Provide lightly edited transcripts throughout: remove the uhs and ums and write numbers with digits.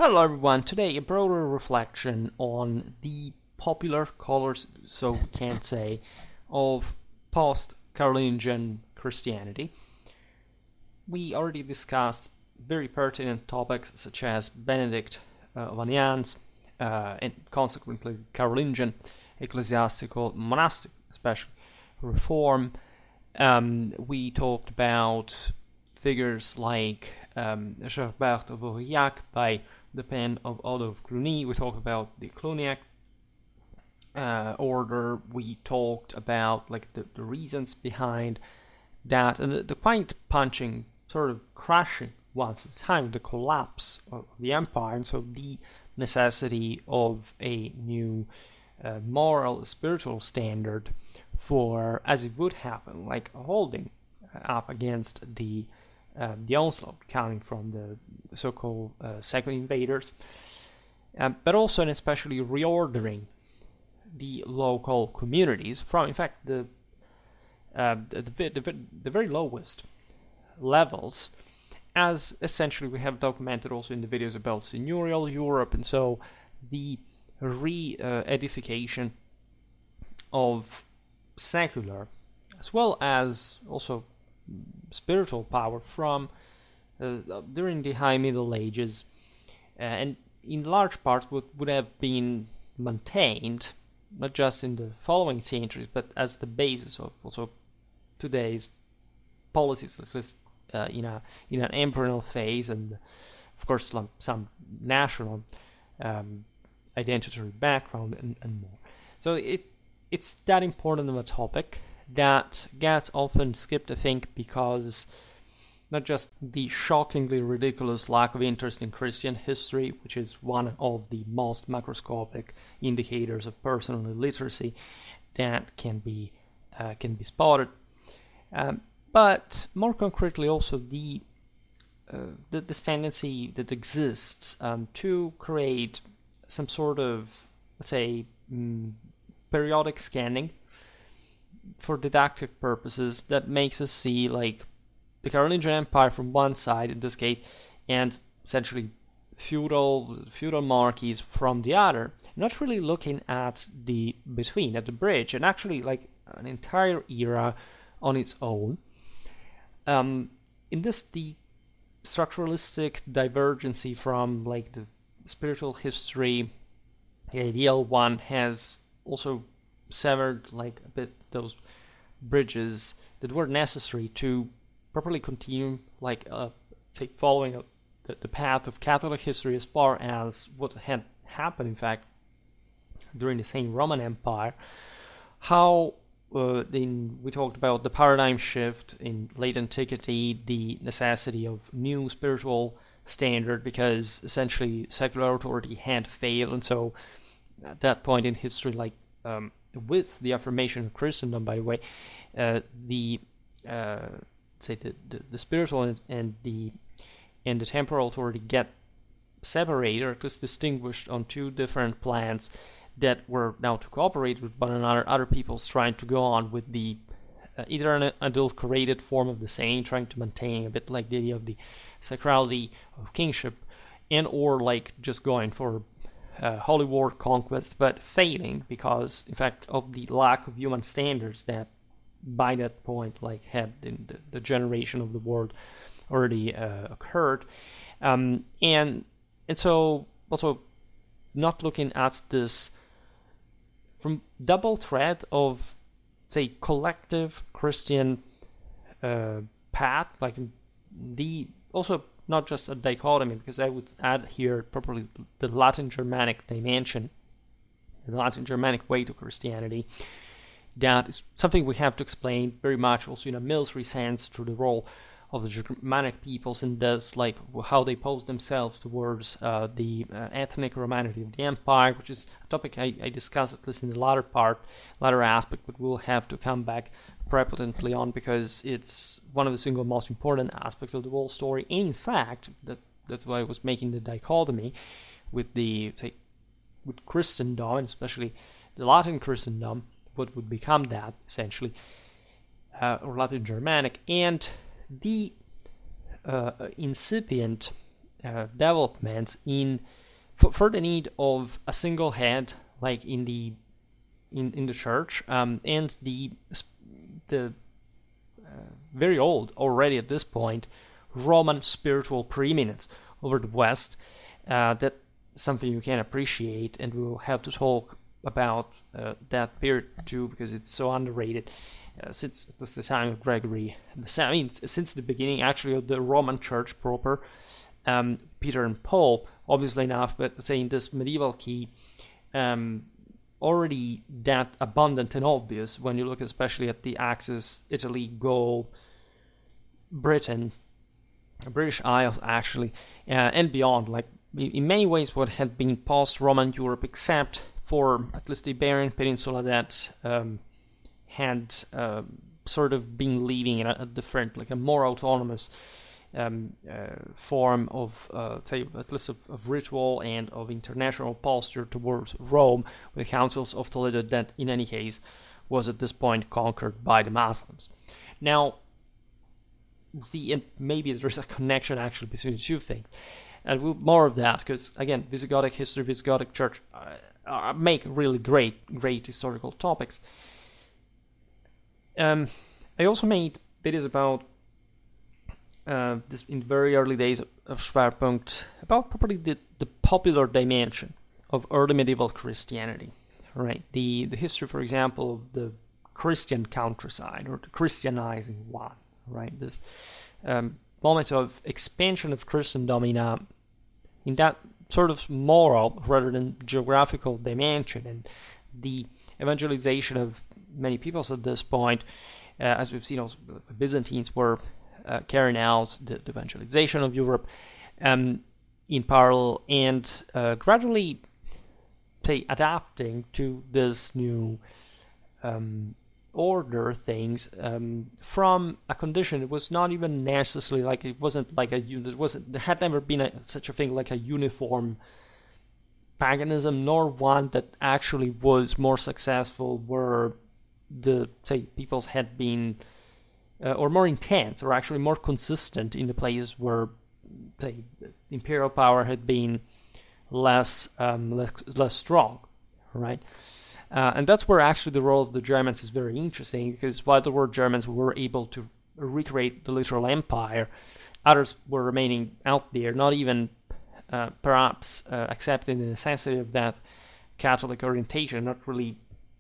Hello everyone, today a broader reflection on the popular colors, so we can say, of post-Carolingian Christianity. We already discussed very pertinent topics such as Benedict of Anians and consequently Carolingian ecclesiastical monastic, especially reform. We talked about figures like Schwerpunkt of Aurillac by the pen of Otto of Cluny. We talked about the Cluniac order. We talked about the reasons behind that and the quite punching, sort of crushing once at a time, the collapse of the empire, and so the necessity of a new moral, spiritual standard for, as it would happen, like holding up against the onslaught coming from the so-called second invaders, but also and especially reordering the local communities from, in fact, the very lowest levels, as essentially we have documented also in the videos about seigneurial Europe, and so the re-edification of secular as well as also spiritual power from during the High Middle Ages, and in large part would have been maintained not just in the following centuries but as the basis of also today's politics, at least in an imperial phase, and of course some national identitary background and more. So it's that important of a topic that gets often skipped, I think, because not just the shockingly ridiculous lack of interest in Christian history, which is one of the most macroscopic indicators of personal illiteracy that can be spotted, but more concretely also the tendency that exists to create some sort of, let's say, periodic scanning for didactic purposes that makes us see like the Carolingian Empire from one side in this case, and essentially feudal monarchies from the other, not really looking at the between, at the bridge, and actually like an entire era on its own. In this, the structuralistic divergency from like the spiritual history, the ideal one, has also severed like a bit those bridges that were necessary to properly continue like say following the path of Catholic history as far as what had happened in fact during the same Roman Empire. How we talked about the paradigm shift in late antiquity, the necessity of new spiritual standard because essentially secular authority had failed, and so at that point in history, like with the affirmation of Christendom, by the way, the spiritual and the temporal authority get separated, or at least distinguished, on two different plans that were now to cooperate with one another. Other people's trying to go on with the either an adulterated form of the same, trying to maintain a bit like the idea of the sacrality of kingship, and or like just going for holy war conquest, but failing because, in fact, of the lack of human standards that by that point like had in the generation of the world already occurred, and so also not looking at this from double thread of, say, collective Christian path, like the also not just a dichotomy, because I would add here properly the Latin Germanic dimension, the Latin Germanic way to Christianity. That is something we have to explain very much also in a military sense through the role of the Germanic peoples and thus like how they pose themselves towards the ethnic Romanity of the empire, which is a topic I discussed at least in the latter aspect, but we'll have to come back prepotently on because it's one of the single most important aspects of the whole story. And in fact, that's why I was making the dichotomy with with Christendom, and especially the Latin Christendom, what would become that essentially, or Latin Germanic, and the incipient developments for the need of a single head, like in the church, and the very old already at this point Roman spiritual preeminence over the West. That's something you can appreciate, and we'll have to talk about that period too, because it's so underrated. Since the time of Gregory, since the beginning actually of the Roman Church proper, Peter and Paul, obviously enough, but say in this medieval key, already that abundant and obvious when you look especially at the axis Italy, Gaul, Britain, British Isles actually, and beyond. Like in many ways, what had been post-Roman Europe, except for at least the Iberian Peninsula that had sort of been leading in a different, like a more autonomous form of, say, at least of ritual and of international posture towards Rome, with the councils of Toledo that, in any case, was at this point conquered by the Muslims. Now, and maybe there's a connection actually between the two things, and more of that, because again, Visigothic history, Visigothic church make really great historical topics. I also made videos about this in the very early days of Schwerpunkt, about probably the popular dimension of early medieval Christianity, right? The history, for example, of the Christian countryside, or the Christianizing one, right? This moment of expansion of Christendom in that sort of moral rather than geographical dimension, and the evangelization of many peoples at this point, as we've seen, also the Byzantines were carrying out the evangelization of Europe in parallel, and gradually, say, adapting to this new order things from a condition that was not even necessarily like, it wasn't like there had never been such a thing like a uniform paganism, nor one that actually was more successful where the, say, peoples had been or more intense, or actually more consistent in the places where, say, imperial power had been less strong, right? And that's where actually the role of the Germans is very interesting, because while the word Germans were able to recreate the literal empire, others were remaining out there, not even perhaps accepting the necessity of that Catholic orientation, not really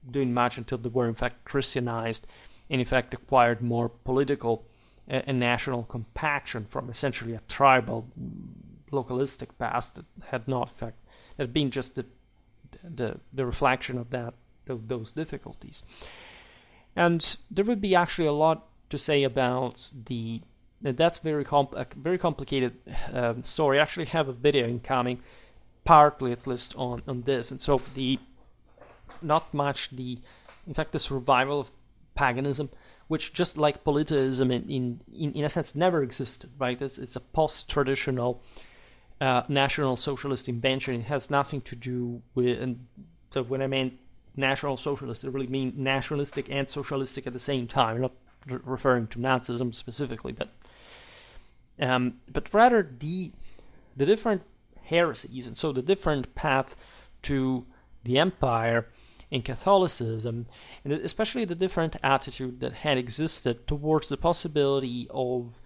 doing much until they were in fact Christianized, and in fact acquired more political and national compaction from essentially a tribal, localistic past that had not, in fact, had been just the reflection of those difficulties. And there would be actually a lot to say about that's very complicated story. I actually have a video incoming, partly at least on this, and so in fact the survival of paganism, which, just like polytheism in a sense, never existed, right? It's a post-traditional national socialist invention. It has nothing to do with, and so when I mean national socialist, I really mean nationalistic and socialistic at the same time. I'm not referring to Nazism specifically, but rather the different heresies, and so the different path to the empire in Catholicism, and especially the different attitude that had existed towards the possibility of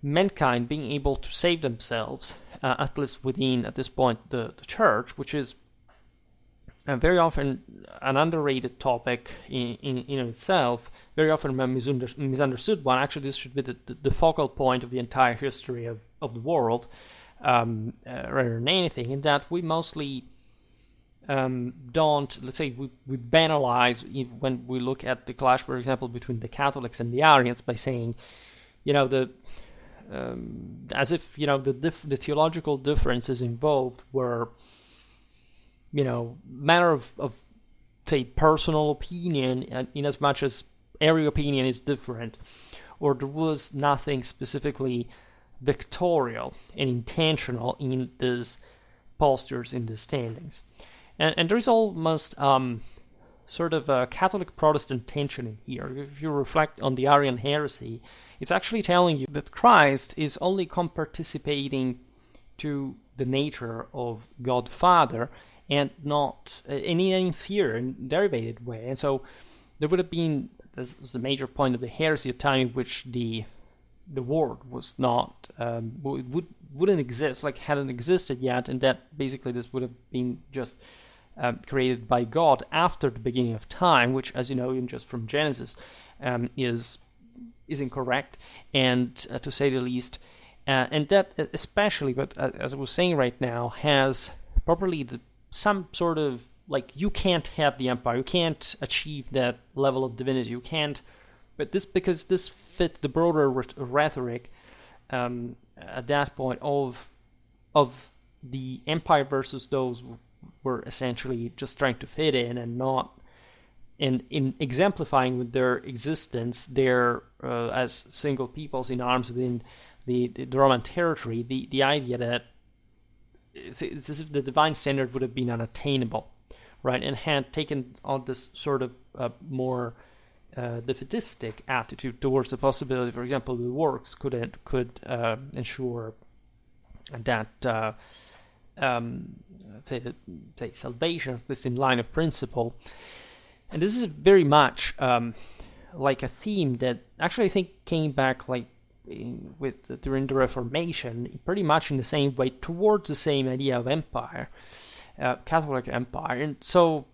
mankind being able to save themselves, at least within, at this point, the church, which is very often an underrated topic in itself, very often a misunderstood one. Actually, this should be the focal point of the entire history of the world, rather than anything, in that we mostly don't, let's say, we banalize when we look at the clash, for example, between the Catholics and the Arians, by saying, as if, the theological differences involved were, matter of say, personal opinion, in as much as every opinion is different, or there was nothing specifically victorial and intentional in these postures, in these standings. And there is almost sort of a Catholic-Protestant tension in here. If you reflect on the Arian heresy, it's actually telling you that Christ is only comparticipating to the nature of God Father, and not in an inferior and derivated way. And so there would have been, this was a major point of the heresy, a time in which the word was not, wouldn't exist, like hadn't existed yet, and that basically this would have been just created by God after the beginning of time, which, as you know, even just from Genesis, is incorrect, and to say the least. And that especially, but as I was saying right now, has properly some sort of, like, you can't have the empire, you can't achieve that level of divinity, you can't, but this, because this fit the broader rhetoric at that point of the empire versus those who were essentially just trying to fit in and not in exemplifying with their existence, their as single peoples in arms within the Roman territory, the idea that it's as if the divine standard would have been unattainable, right, and had taken on this sort of more defeatistic attitude towards the possibility, for example, the works could ensure that say salvation, at least in line of principle. And this is very much like a theme that actually I think came back like during the Reformation, pretty much in the same way, towards the same idea of empire, Catholic empire. And so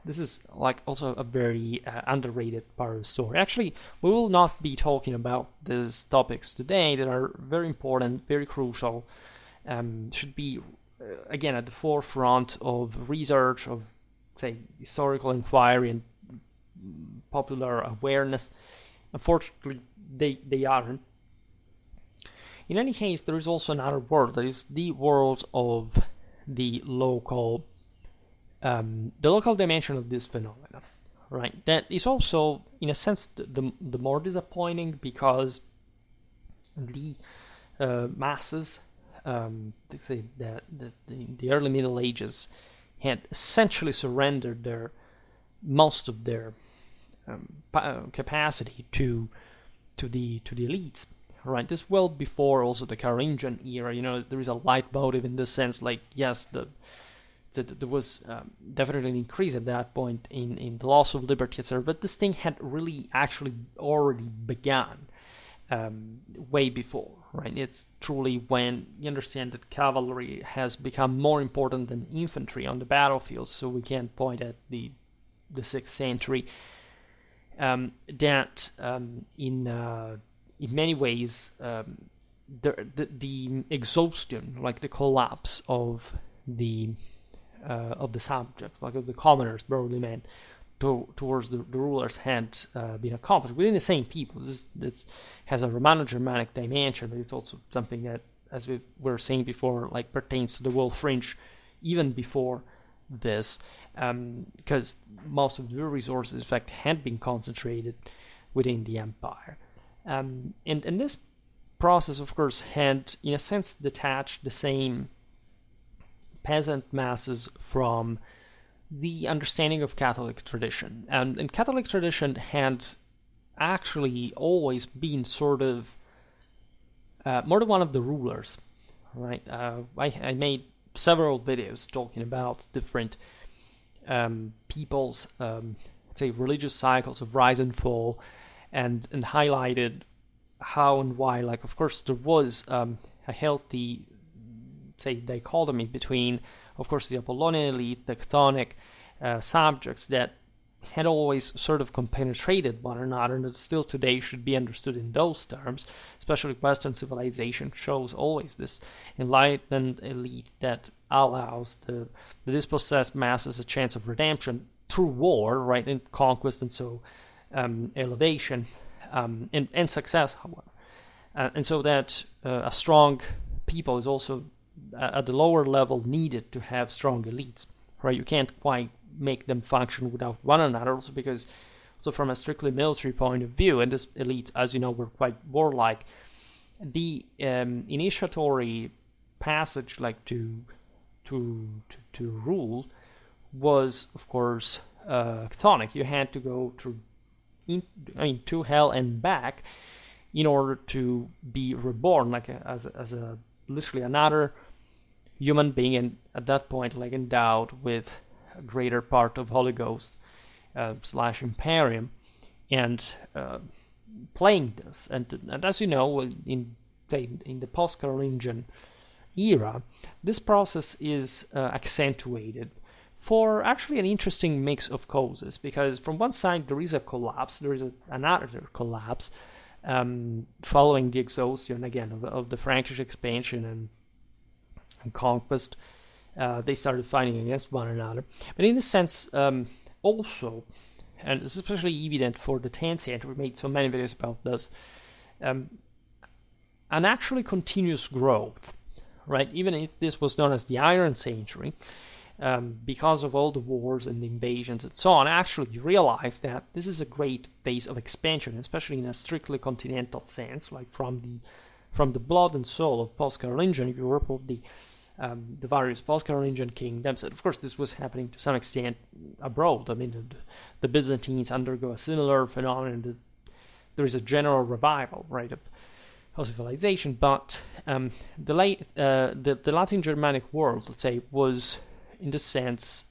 this is like also a very underrated part of the story. Actually, we will not be talking about these topics today that are very important, very crucial, should be again at the forefront of research, of say historical inquiry and popular awareness. Unfortunately, they aren't. In any case, there is also another world, that is the world of the local dimension of this phenomenon, right? That is also, in a sense, the more disappointing, because the masses, the early Middle Ages, had essentially surrendered most of their capacity to the elites. Right, this well before also the Carolingian era. You know, there is a leitmotif in this sense. Like, yes, there was definitely an increase at that point in the loss of liberty, etc. But this thing had really actually already begun way before. Right, it's truly when you understand that cavalry has become more important than infantry on the battlefield. So we can point at the 6th century that in many ways, the exhaustion, like the collapse of the subject, like of the commoners, broadly meant, towards the rulers, had been accomplished within the same people. This has a Romano-Germanic dimension, but it's also something that, as we were saying before, like pertains to the world fringe even before this, because most of the resources, in fact, had been concentrated within the empire. And this process, of course, had, in a sense, detached the same peasant masses from the understanding of Catholic tradition. And Catholic tradition had actually always been sort of more than one of the rulers, right? I made several videos talking about different people's, say, religious cycles of rise and fall, and highlighted how and why, like, of course, there was a healthy, say, dichotomy between, of course, the Apollonian elite, the Chthonic subjects that had always sort of compenetrated one another, and that still today should be understood in those terms. Especially Western civilization shows always this enlightened elite that allows the dispossessed masses a chance of redemption through war, right, and conquest, and so elevation and success, however. And so that a strong people is also at the lower level needed to have strong elites, right? You can't quite make them function without one another, also because, so from a strictly military point of view, and this elites, as you know, were quite warlike, the initiatory passage, like to rule, was, of course, chthonic. You had to go to hell and back in order to be reborn, like as a literally another human being, and at that point, like endowed with a greater part of Holy Ghost slash Imperium, and playing this. And as you know, in the post-Carolingian era, this process is accentuated for actually an interesting mix of causes, because from one side there is a collapse, there is another collapse following the exhaustion again of the Frankish expansion and conquest. They started fighting against one another, but in a sense also, and it's especially evident for the 10th century, we made so many videos about this, an actually continuous growth, right? Even if this was known as the Iron Century, because of all the wars and the invasions and so on, I actually realized that this is a great phase of expansion, especially in a strictly continental sense, like from the blood and soul of post-Carolingian Europe, of the various post-Carolingian kingdoms. And of course, this was happening to some extent abroad. I mean, the Byzantines undergo a similar phenomenon. There is a general revival, right, of civilization, but the Latin Germanic world, let's say, was in this sense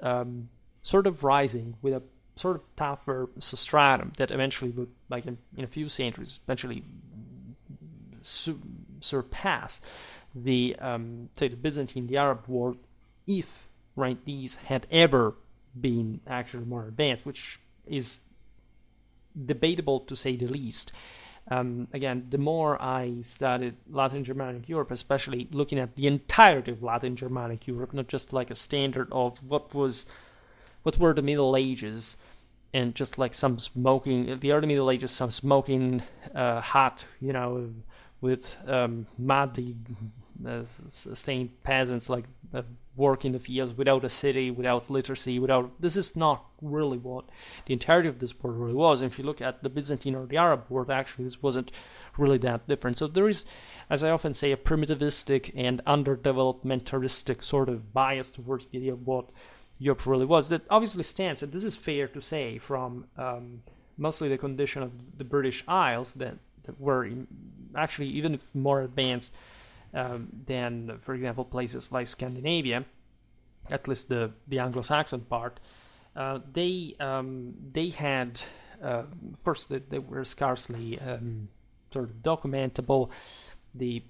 sort of rising with a sort of tougher substratum that eventually would, like in a few centuries, eventually surpass the say the Byzantine, the Arab world, if right these had ever been actually more advanced, which is debatable to say the least. Again, the more I studied Latin Germanic Europe, especially looking at the entirety of Latin Germanic Europe, not just like a standard of what were the Middle Ages, and just like some smoking, the early Middle Ages, some smoking hut, with muddy, stained peasants like work in the fields without a city, without literacy, this is not really what the entirety of this world really was. And if you look at the Byzantine or the Arab world, actually this wasn't really that different. So there is, as I often say, a primitivistic and underdevelopmentalistic sort of bias towards the idea of what Europe really was, that obviously stems, and this is fair to say, from mostly the condition of the British Isles that were actually even more advanced than, for example, places like Scandinavia, at least the Anglo-Saxon part. They had, of course, they were scarcely sort of documentable. The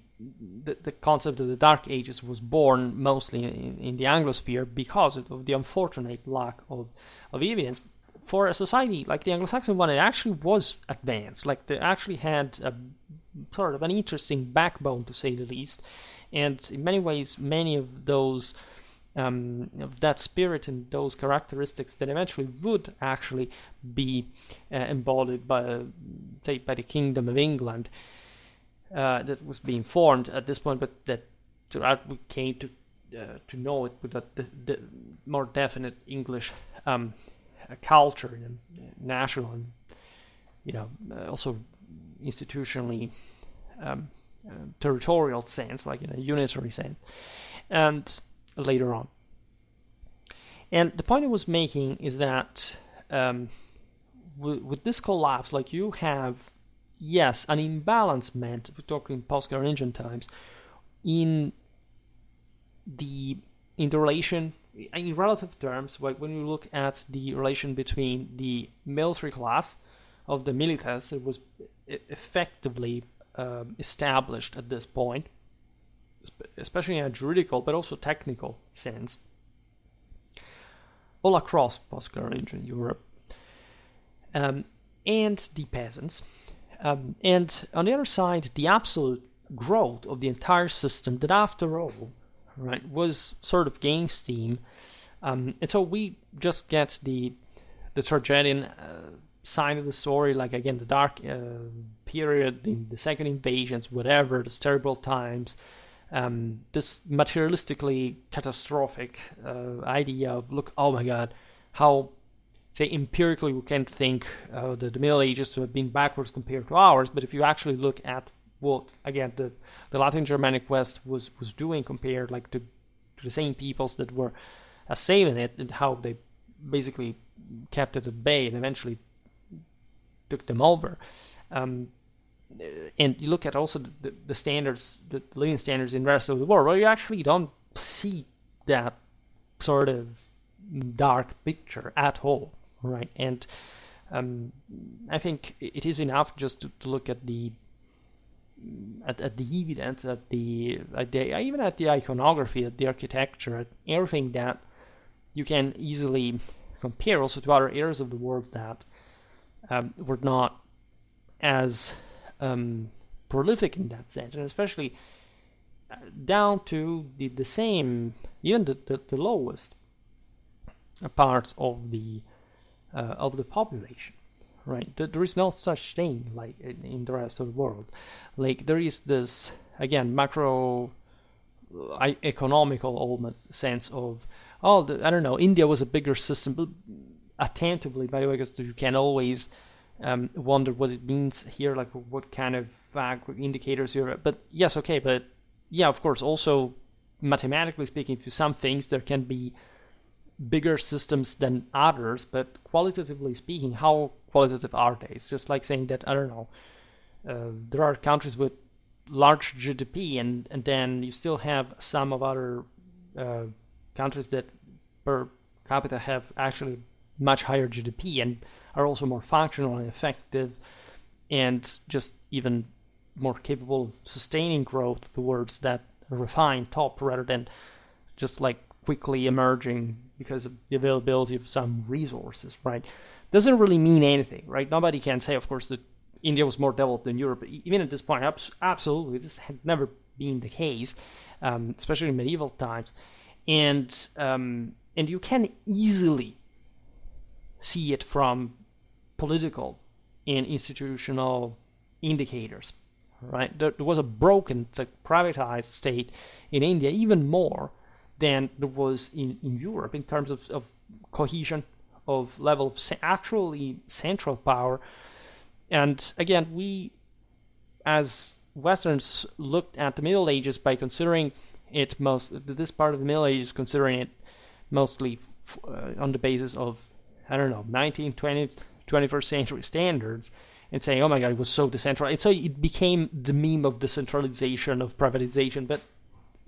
concept of the Dark Ages was born mostly in the Anglosphere because of the unfortunate lack of evidence. For a society like the Anglo-Saxon one, it actually was advanced. Like, they actually had a sort of an interesting backbone, to say the least, and in many ways, many of those of that spirit and those characteristics that eventually would actually be embodied by the Kingdom of England that was being formed at this point, but that throughout we came to know it with the more definite English culture and national and also institutionally territorial sense, like in a unitary sense, and later on. And the point I was making is that with this collapse, like, you have, yes, an imbalancement, we're talking post-Carolingian times, in the relation, in relative terms, like when you look at the relation between the military class of the milites, it was effectively established at this point, especially in a juridical but also technical sense, all across post-Carolingian Europe, and the peasants, and on the other side, the absolute growth of the entire system that, after all, right, was sort of gain steam, and so we just get the tragedian side of the story, like again the dark period, the second invasions, whatever, the terrible times, this materialistically catastrophic idea of, look, oh my God, how, say, empirically we can think the Middle Ages to have been backwards compared to ours, but if you actually look at what, again, the Latin Germanic West was doing compared, like, to the same peoples that were assailing it, and how they basically kept it at bay and eventually took them over. And you look at also the standards, the living standards in the rest of the world, where you actually don't see that sort of dark picture at all, right? And I think it is enough just to look at the evidence, even at the iconography, at the architecture, at everything that you can easily compare also to other areas of the world that were not as prolific in that sense, and especially down to the same, even the lowest parts of the population, right? There is no such thing like in the rest of the world. Like there is this, again, macro economical almost sense of, I don't know, India was a bigger system, but attentively, by the way, because you can always wonder what it means here, like what kind of indicators you're at. But yes, okay, but yeah, of course, also mathematically speaking, to some things there can be bigger systems than others, but qualitatively speaking, how qualitative are they? It's just like saying that, I don't know, there are countries with large GDP, and then you still have some of other countries that per capita have actually much higher GDP and are also more functional and effective and just even more capable of sustaining growth towards that refined top rather than just like quickly emerging because of the availability of some resources, right? Doesn't really mean anything, right? Nobody can say, of course, that India was more developed than Europe. Even at this point, absolutely, this had never been the case, especially in medieval times. And you can easily see it from political and institutional indicators, right? There was a broken, privatized state in India even more than there was in Europe in terms of cohesion, of level of actually central power. And again, we as Westerns looked at the Middle Ages by considering it this part of the Middle Ages, considering it mostly on the basis of, I don't know, 19th, 20th, 21st century standards, and saying, oh my god, it was so decentralized. And so it became the meme of decentralization, of privatization. But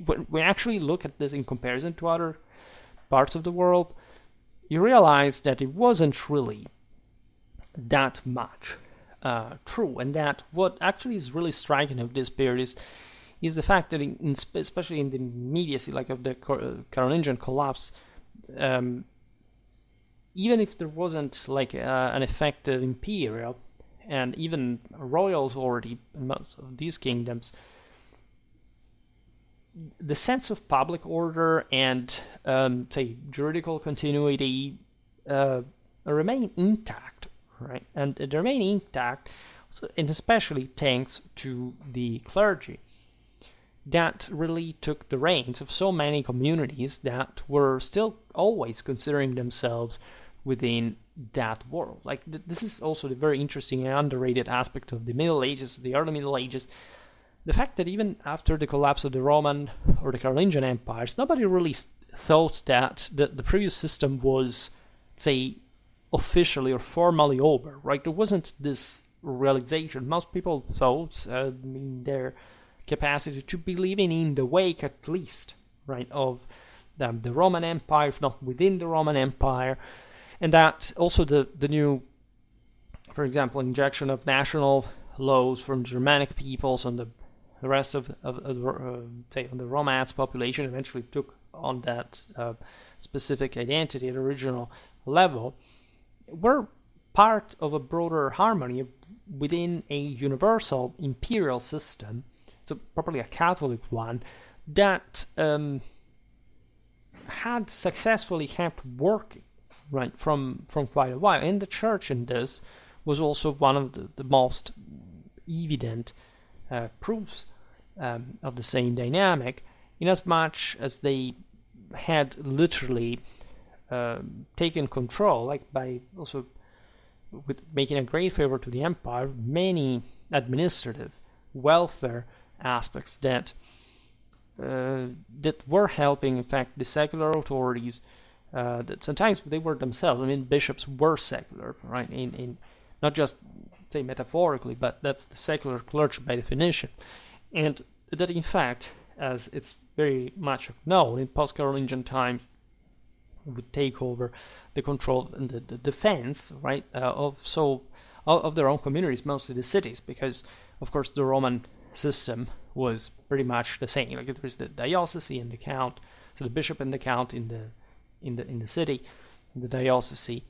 when we actually look at this in comparison to other parts of the world, you realize that it wasn't really that much true, and that what actually is really striking of this period is the fact that, especially in the immediacy, like of the Carolingian collapse, even if there wasn't like an effective imperial and even a royal authority in most of these kingdoms, the sense of public order and say juridical continuity remain intact, right? And they remain intact, and especially thanks to the clergy that really took the reins of so many communities that were still always considering themselves within that world. Like this is also the very interesting and underrated aspect of the Middle Ages, the early Middle Ages. The fact that even after the collapse of the Roman or the Carolingian empires, nobody really thought that the previous system was, say, officially or formally over, right? There wasn't this realization. Most people thought, in their capacity, to be living in the wake, at least, right, of the Roman Empire, if not within the Roman Empire, and that also the new, for example, injection of national laws from Germanic peoples on the rest of say, on the Romance population eventually took on that specific identity at original level, were part of a broader harmony within a universal imperial system, so properly a Catholic one, that had successfully kept working, right, from quite a while. And the church in this was also one of the most evident proofs of the same dynamic, inasmuch as they had literally taken control, like by also with making a great favor to the empire, many administrative welfare aspects that were helping, in fact, the secular authorities. That sometimes they were themselves. I mean, bishops were secular, right? In not just, say, metaphorically, but that's the secular clergy by definition. And that, in fact, as it's very much known in post-Carolingian times, would take over the control and the defense, right, of their own communities, mostly the cities, because of course the Roman system was pretty much the same. Like there is the diocese and the count, so the bishop and the count in the city, in the diocese,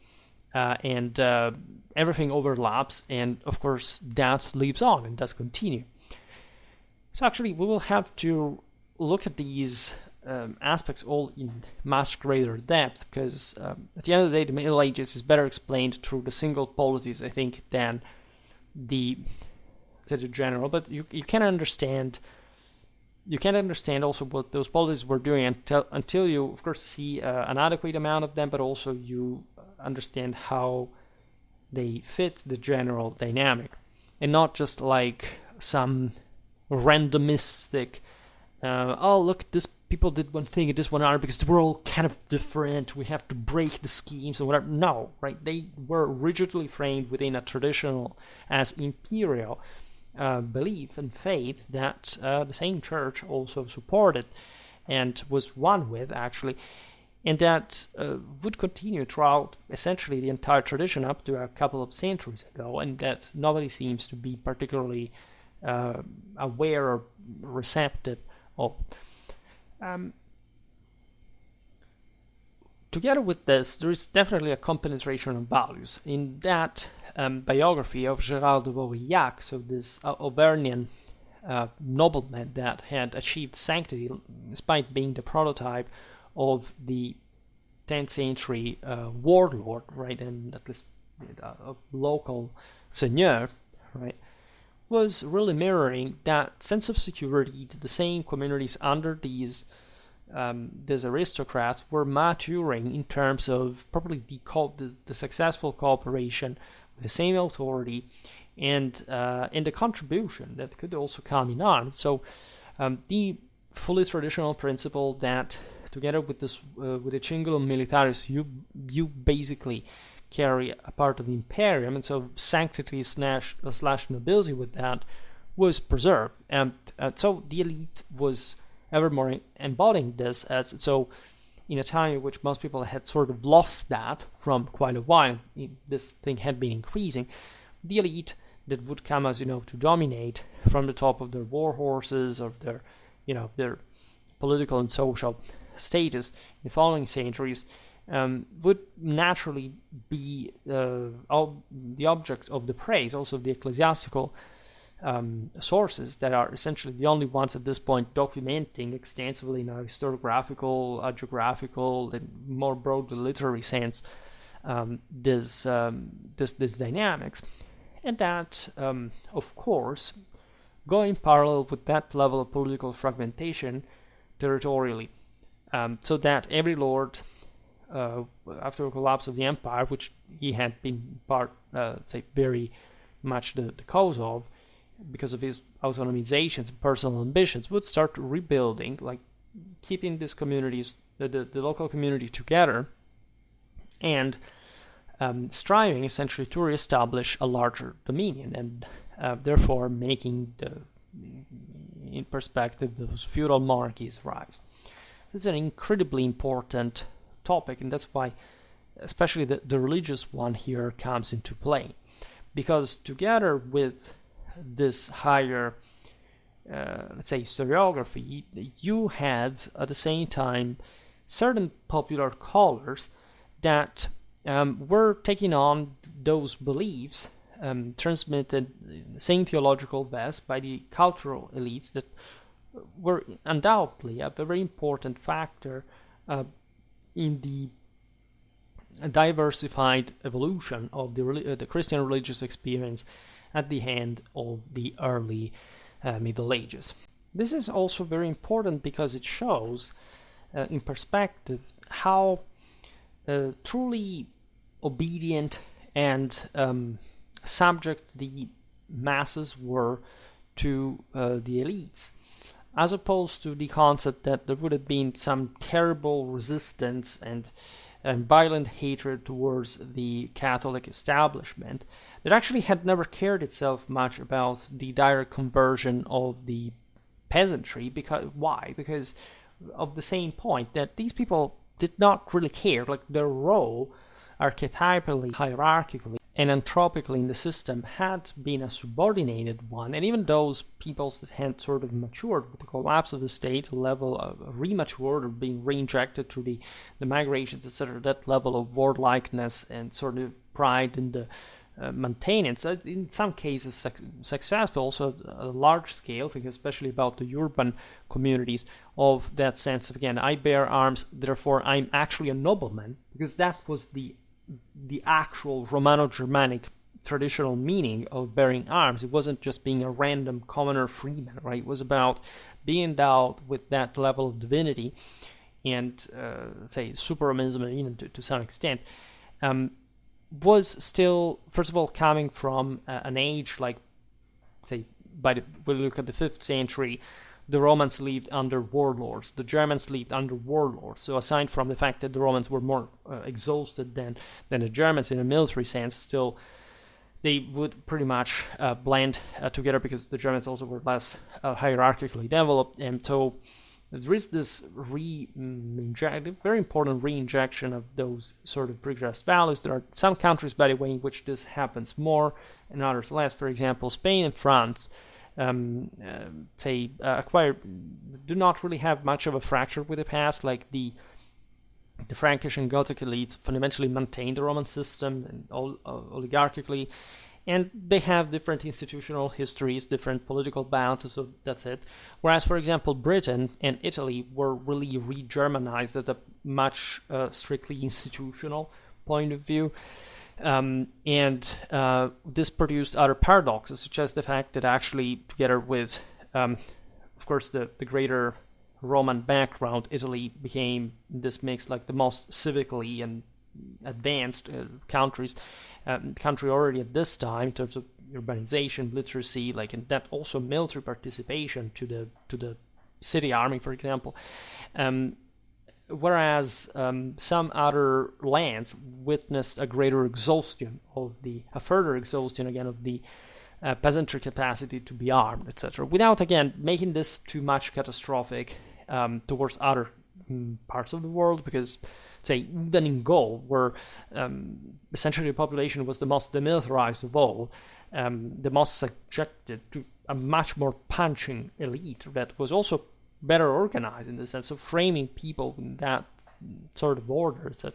and everything overlaps, and of course that lives on and does continue. So actually, we will have to look at these aspects all in much greater depth, because at the end of the day, the Middle Ages is better explained through the single polities, I think, than the general. But you can understand also what those policies were doing until you, of course, see an adequate amount of them, but also you understand how they fit the general dynamic, and not just like some randomistic, oh look, this people did one thing and this one other because we're all kind of different, we have to break the schemes or whatever. No, right? They were rigidly framed within a traditional as imperial belief and faith that the same church also supported and was one with, actually, and that would continue throughout essentially the entire tradition up to a couple of centuries ago, and that nobody seems to be particularly aware or receptive of. Together with this, there is definitely a compenetration of values. In that biography of Gérard de Aurillac, so this Auvergnan nobleman that had achieved sanctity despite being the prototype of the 10th century warlord, right, and at least a local seigneur, right, was really mirroring that sense of security that the same communities under these aristocrats were maturing in terms of probably the successful cooperation with the same authority and the contribution that could also come in arms. So the fully traditional principle that together with this with the cingulum militaris you basically carry a part of the imperium, and so sanctity slash nobility with that was preserved, and so the elite was ever more embodying this, as so in a time in which most people had sort of lost that from quite a while. This thing had been increasing. The elite that would come, as you know, to dominate from the top of their war horses or their political and social status in the following centuries would naturally be the object of the praise also of the ecclesiastical sources that are essentially the only ones at this point documenting extensively in a historiographical, hagiographical, and more broadly literary sense this dynamics, and that of course going parallel with that level of political fragmentation territorially, so that every lord after the collapse of the empire, which he had been very much the cause of, because of his autonomizations and personal ambitions, would start rebuilding, like keeping these communities, the local community together, and striving essentially to reestablish a larger dominion, and therefore making in perspective those feudal monarchies rise. This is an incredibly important topic, and that's why especially the religious one here comes into play, because together with this higher let's say historiography, you had at the same time certain popular scholars that were taking on those beliefs transmitted in the same theological vest by the cultural elites that were undoubtedly a very important factor in the diversified evolution of the Christian religious experience at the end of the early Middle Ages. This is also very important because it shows in perspective how truly obedient and subject the masses were to the elites, as opposed to the concept that there would have been some terrible resistance and violent hatred towards the Catholic establishment that actually had never cared itself much about the direct conversion of the peasantry. Why? Because of the same point that these people did not really care. Like, their role, archetypally, hierarchically, and anthropically in the system, had been a subordinated one. And even those peoples that had sort of matured with the collapse of the state, a level of rematured or being reinjected through the migrations, etc., that level of warlikeness and sort of pride in the maintenance, in some cases successful, also at a large scale, thinking especially about the urban communities, of that sense of, again, I bear arms, therefore I'm actually a nobleman, because that was the actual Romano-Germanic traditional meaning of bearing arms. It wasn't just being a random commoner freeman, right? It was about being endowed with that level of divinity and, say, superhumanism, even to some extent, was still, first of all, coming from an age like, say, when we look at the 5th century, the Romans lived under warlords, the Germans lived under warlords. So aside from the fact that the Romans were more exhausted than the Germans in a military sense, still they would pretty much blend together, because the Germans also were less hierarchically developed. And so there is this very important re-injection of those sort of progressed values. There are some countries, by the way, in which this happens more and others less. For example, Spain and France do not really have much of a fracture with the past. Like the Frankish and Gothic elites fundamentally maintain the Roman system and oligarchically, and they have different institutional histories, different political boundaries, so that's it. Whereas, for example, Britain and Italy were really re-Germanized at a much strictly institutional point of view. This produced other paradoxes, such as the fact that actually, together with, of course, the greater Roman background, Italy became this mix, like the most civically and advanced country already at this time in terms of urbanization, literacy, like, and that also military participation to the city army, for example. Whereas some other lands witnessed a further exhaustion of the peasantry capacity to be armed, etc., without, again, making this too much catastrophic towards other parts of the world, because, say, even in Gaul, where essentially the population was the most demilitarized of all, the most subjected to a much more punching elite that was also better organized in the sense of framing people in that sort of order, etc.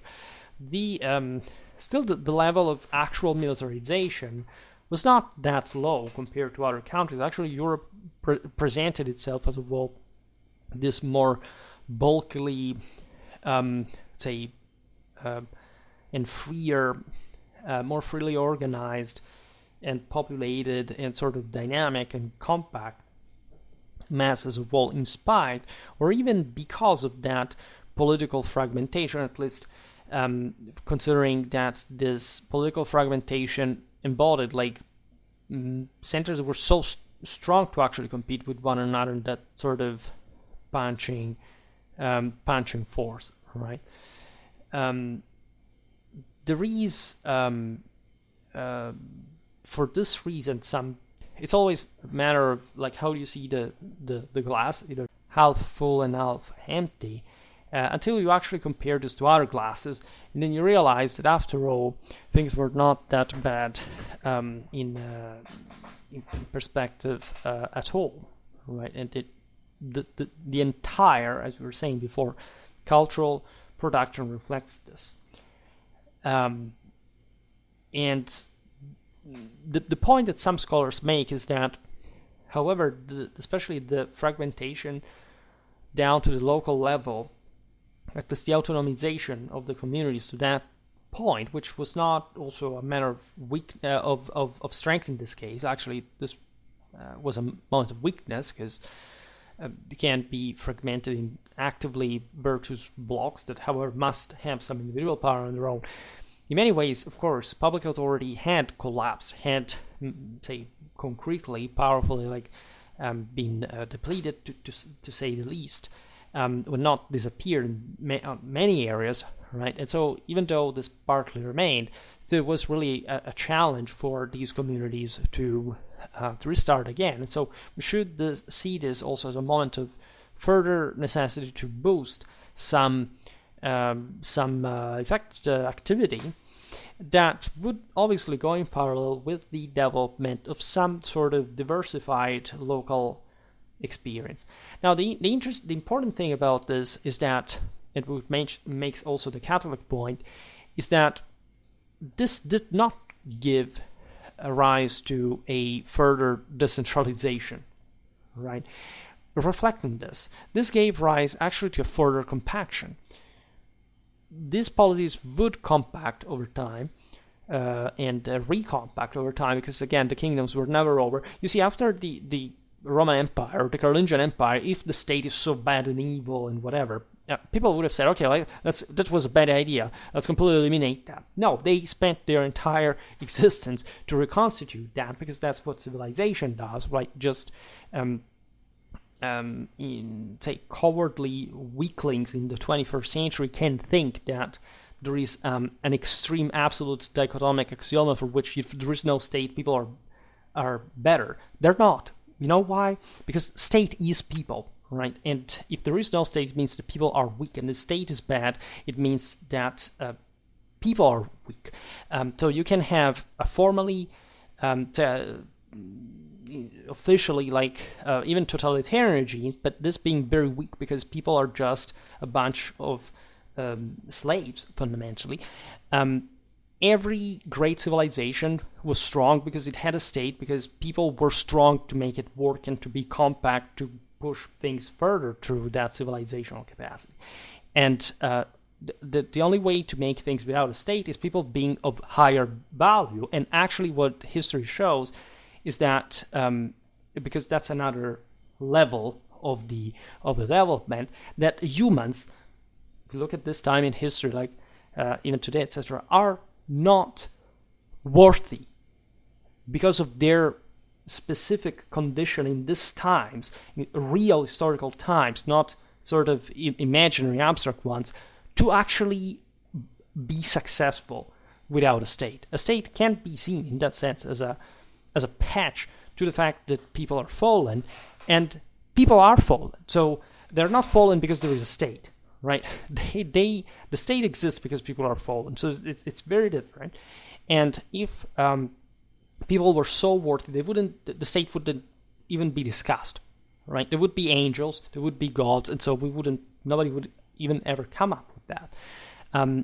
Still the level of actual militarization was not that low compared to other countries. Actually, Europe presented itself as a whole this more bulkily, and freer, more freely organized and populated and sort of dynamic and compact mass as a whole, in spite or even because of that political fragmentation, at least considering that this political fragmentation embodied like centers that were so strong to actually compete with one another in that sort of punching force, right? There is for this reason it's always a matter of like how do you see the glass, either half full and half empty, until you actually compare this to other glasses, and then you realize that after all things were not that bad in perspective at all, right? And the entire, as we were saying before, cultural production reflects this. And the point that some scholars make is that, however, especially the fragmentation down to the local level, like this, the autonomization of the communities to that point, which was not also a matter of of strength in this case. Actually, this was a moment of weakness, because it can't be fragmented in actively virtuous blocks that, however, must have some individual power on their own. In many ways, of course, public authority had collapsed, had, say, concretely, powerfully, like, been depleted, to say the least, would not disappear in many areas, right? And so, even though this partly remained, there was really a challenge for these communities to to restart again. And so we should see this also as a moment of further necessity to boost some activity that would obviously go in parallel with the development of some sort of diversified local experience. Now, the important thing about this is that it would makes also the Catholic point is that this did not give a rise to a further decentralization, right? Reflecting this gave rise actually to a further compaction. These polities would compact over time and recompact over time, because again, the kingdoms were never over. You see, after the Roman Empire or the Carolingian Empire, if the state is so bad and evil and whatever, people would have said, okay, that was a bad idea, let's completely eliminate that. No, they spent their entire existence to reconstitute that, because that's what civilization does, right? Just say cowardly weaklings in the 21st century can think that there is an extreme absolute dichotomic axioma for which if there is no state, people are better. They're not. You know why? Because state is people, right? And if there is no state, it means that people are weak, and the state is bad, it means that people are weak. So you can have a formally officially even totalitarian regimes, but this being very weak because people are just a bunch of slaves fundamentally. Every great civilization was strong because it had a state, because people were strong to make it work and to be compact, to push things further through that civilizational capacity. And the only way to make things without a state is people being of higher value. And actually what history shows is that, because that's another level of the development, that humans, if you look at this time in history, even today, etc., are not worthy because of their specific condition in these times, in real historical times, not sort of imaginary abstract ones, to actually be successful without a state. A state can't be seen in that sense as a patch to the fact that people are fallen, and people are fallen. So they're not fallen because there is a state, right? The state exists because people are fallen. So it's very different. And if people were so worthy, the state wouldn't even be discussed, right? There would be angels, there would be gods, and so nobody would even ever come up with that.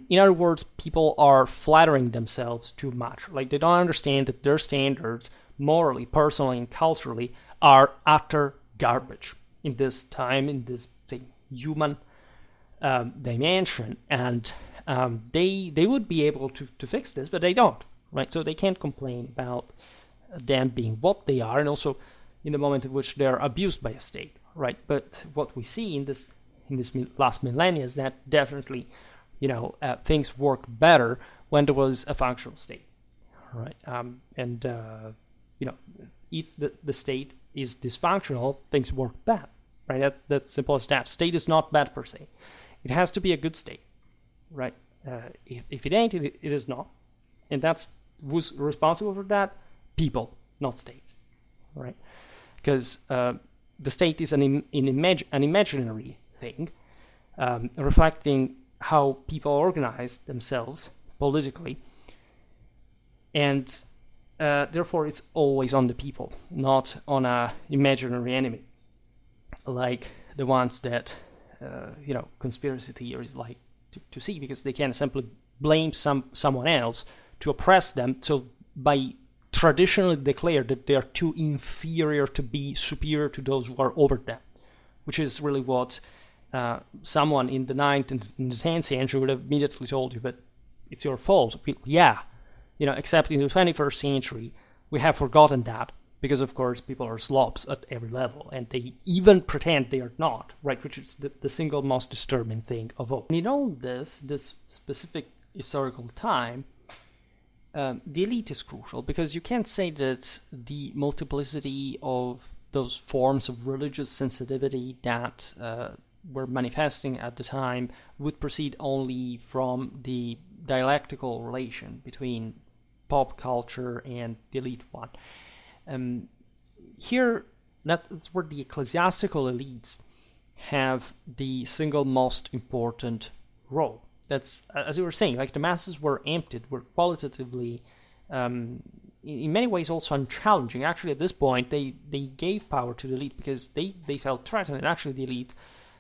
In other words, people are flattering themselves too much. They don't understand that their standards, morally, personally, and culturally, are utter garbage in this time, in this, say, human dimension. And they would be able to fix this, but they don't, right? So they can't complain about them being what they are, and also in the moment in which they're abused by a state, right? But what we see in this last millennia is that definitely, things worked better when there was a functional state, right? If the state is dysfunctional, things work bad, right? That's simple as that. State is not bad per se. It has to be a good state, right? If it ain't, it is not. And that's who's responsible for that? People, not states, right? Because the state is an imaginary thing, reflecting how people organize themselves politically, and therefore it's always on the people, not on a imaginary enemy, like the ones that conspiracy theories like to see, because they can simply blame someone else to oppress them, so by traditionally declare that they are too inferior to be superior to those who are over them, which is really what someone in the 9th and in the 10th century would have immediately told you, but it's your fault. Yeah, except in the 21st century, we have forgotten that, because of course people are slobs at every level, and they even pretend they are not, right, which is the single most disturbing thing of all. And in all this specific historical time, the elite is crucial, because you can't say that the multiplicity of those forms of religious sensitivity that were manifesting at the time would proceed only from the dialectical relation between pop culture and the elite one. here, that's where the ecclesiastical elites have the single most important role. That's, as you were saying, like the masses were emptied, were qualitatively, in many ways also unchallenging. Actually, at this point, they gave power to the elite because they felt threatened. And actually, the elite,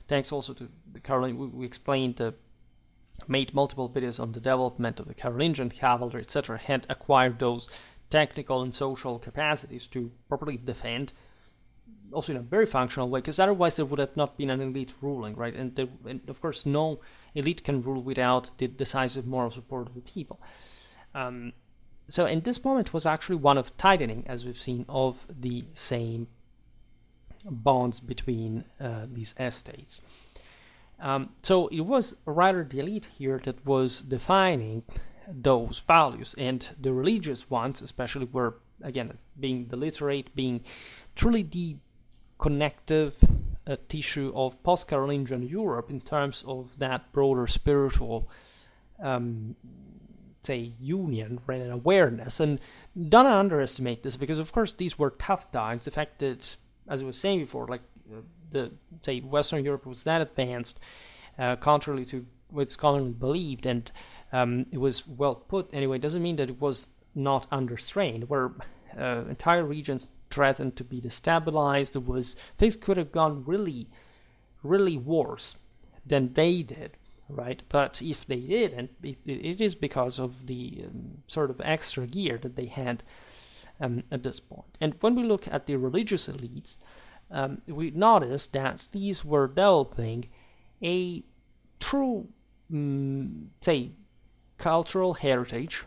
thanks also to the Carolingian, we explained, made multiple videos on the development of the Carolingian cavalry, etc., had acquired those technical and social capacities to properly defend, also in a very functional way, because otherwise there would have not been an elite ruling, right? And of course, no elite can rule without the decisive moral support of the people. So in this moment was actually one of tightening, as we've seen, of the same bonds between these estates. So it was rather the elite here that was defining those values, and the religious ones especially were, again, being the literate, being truly the connective tissue of post-Carolingian Europe in terms of that broader spiritual, say, union, right, and awareness. And don't underestimate this, because of course these were tough times. The fact that, as I was saying before, like say Western Europe was that advanced, contrary to what's commonly believed, and it was well put anyway, doesn't mean that it was not under strain, where entire regions threatened to be destabilized. Things could have gone really, really worse than they did, right? But if they did, and it is because of the sort of extra gear that they had at this point. And when we look at the religious elites, we notice that these were developing a true, say, cultural heritage,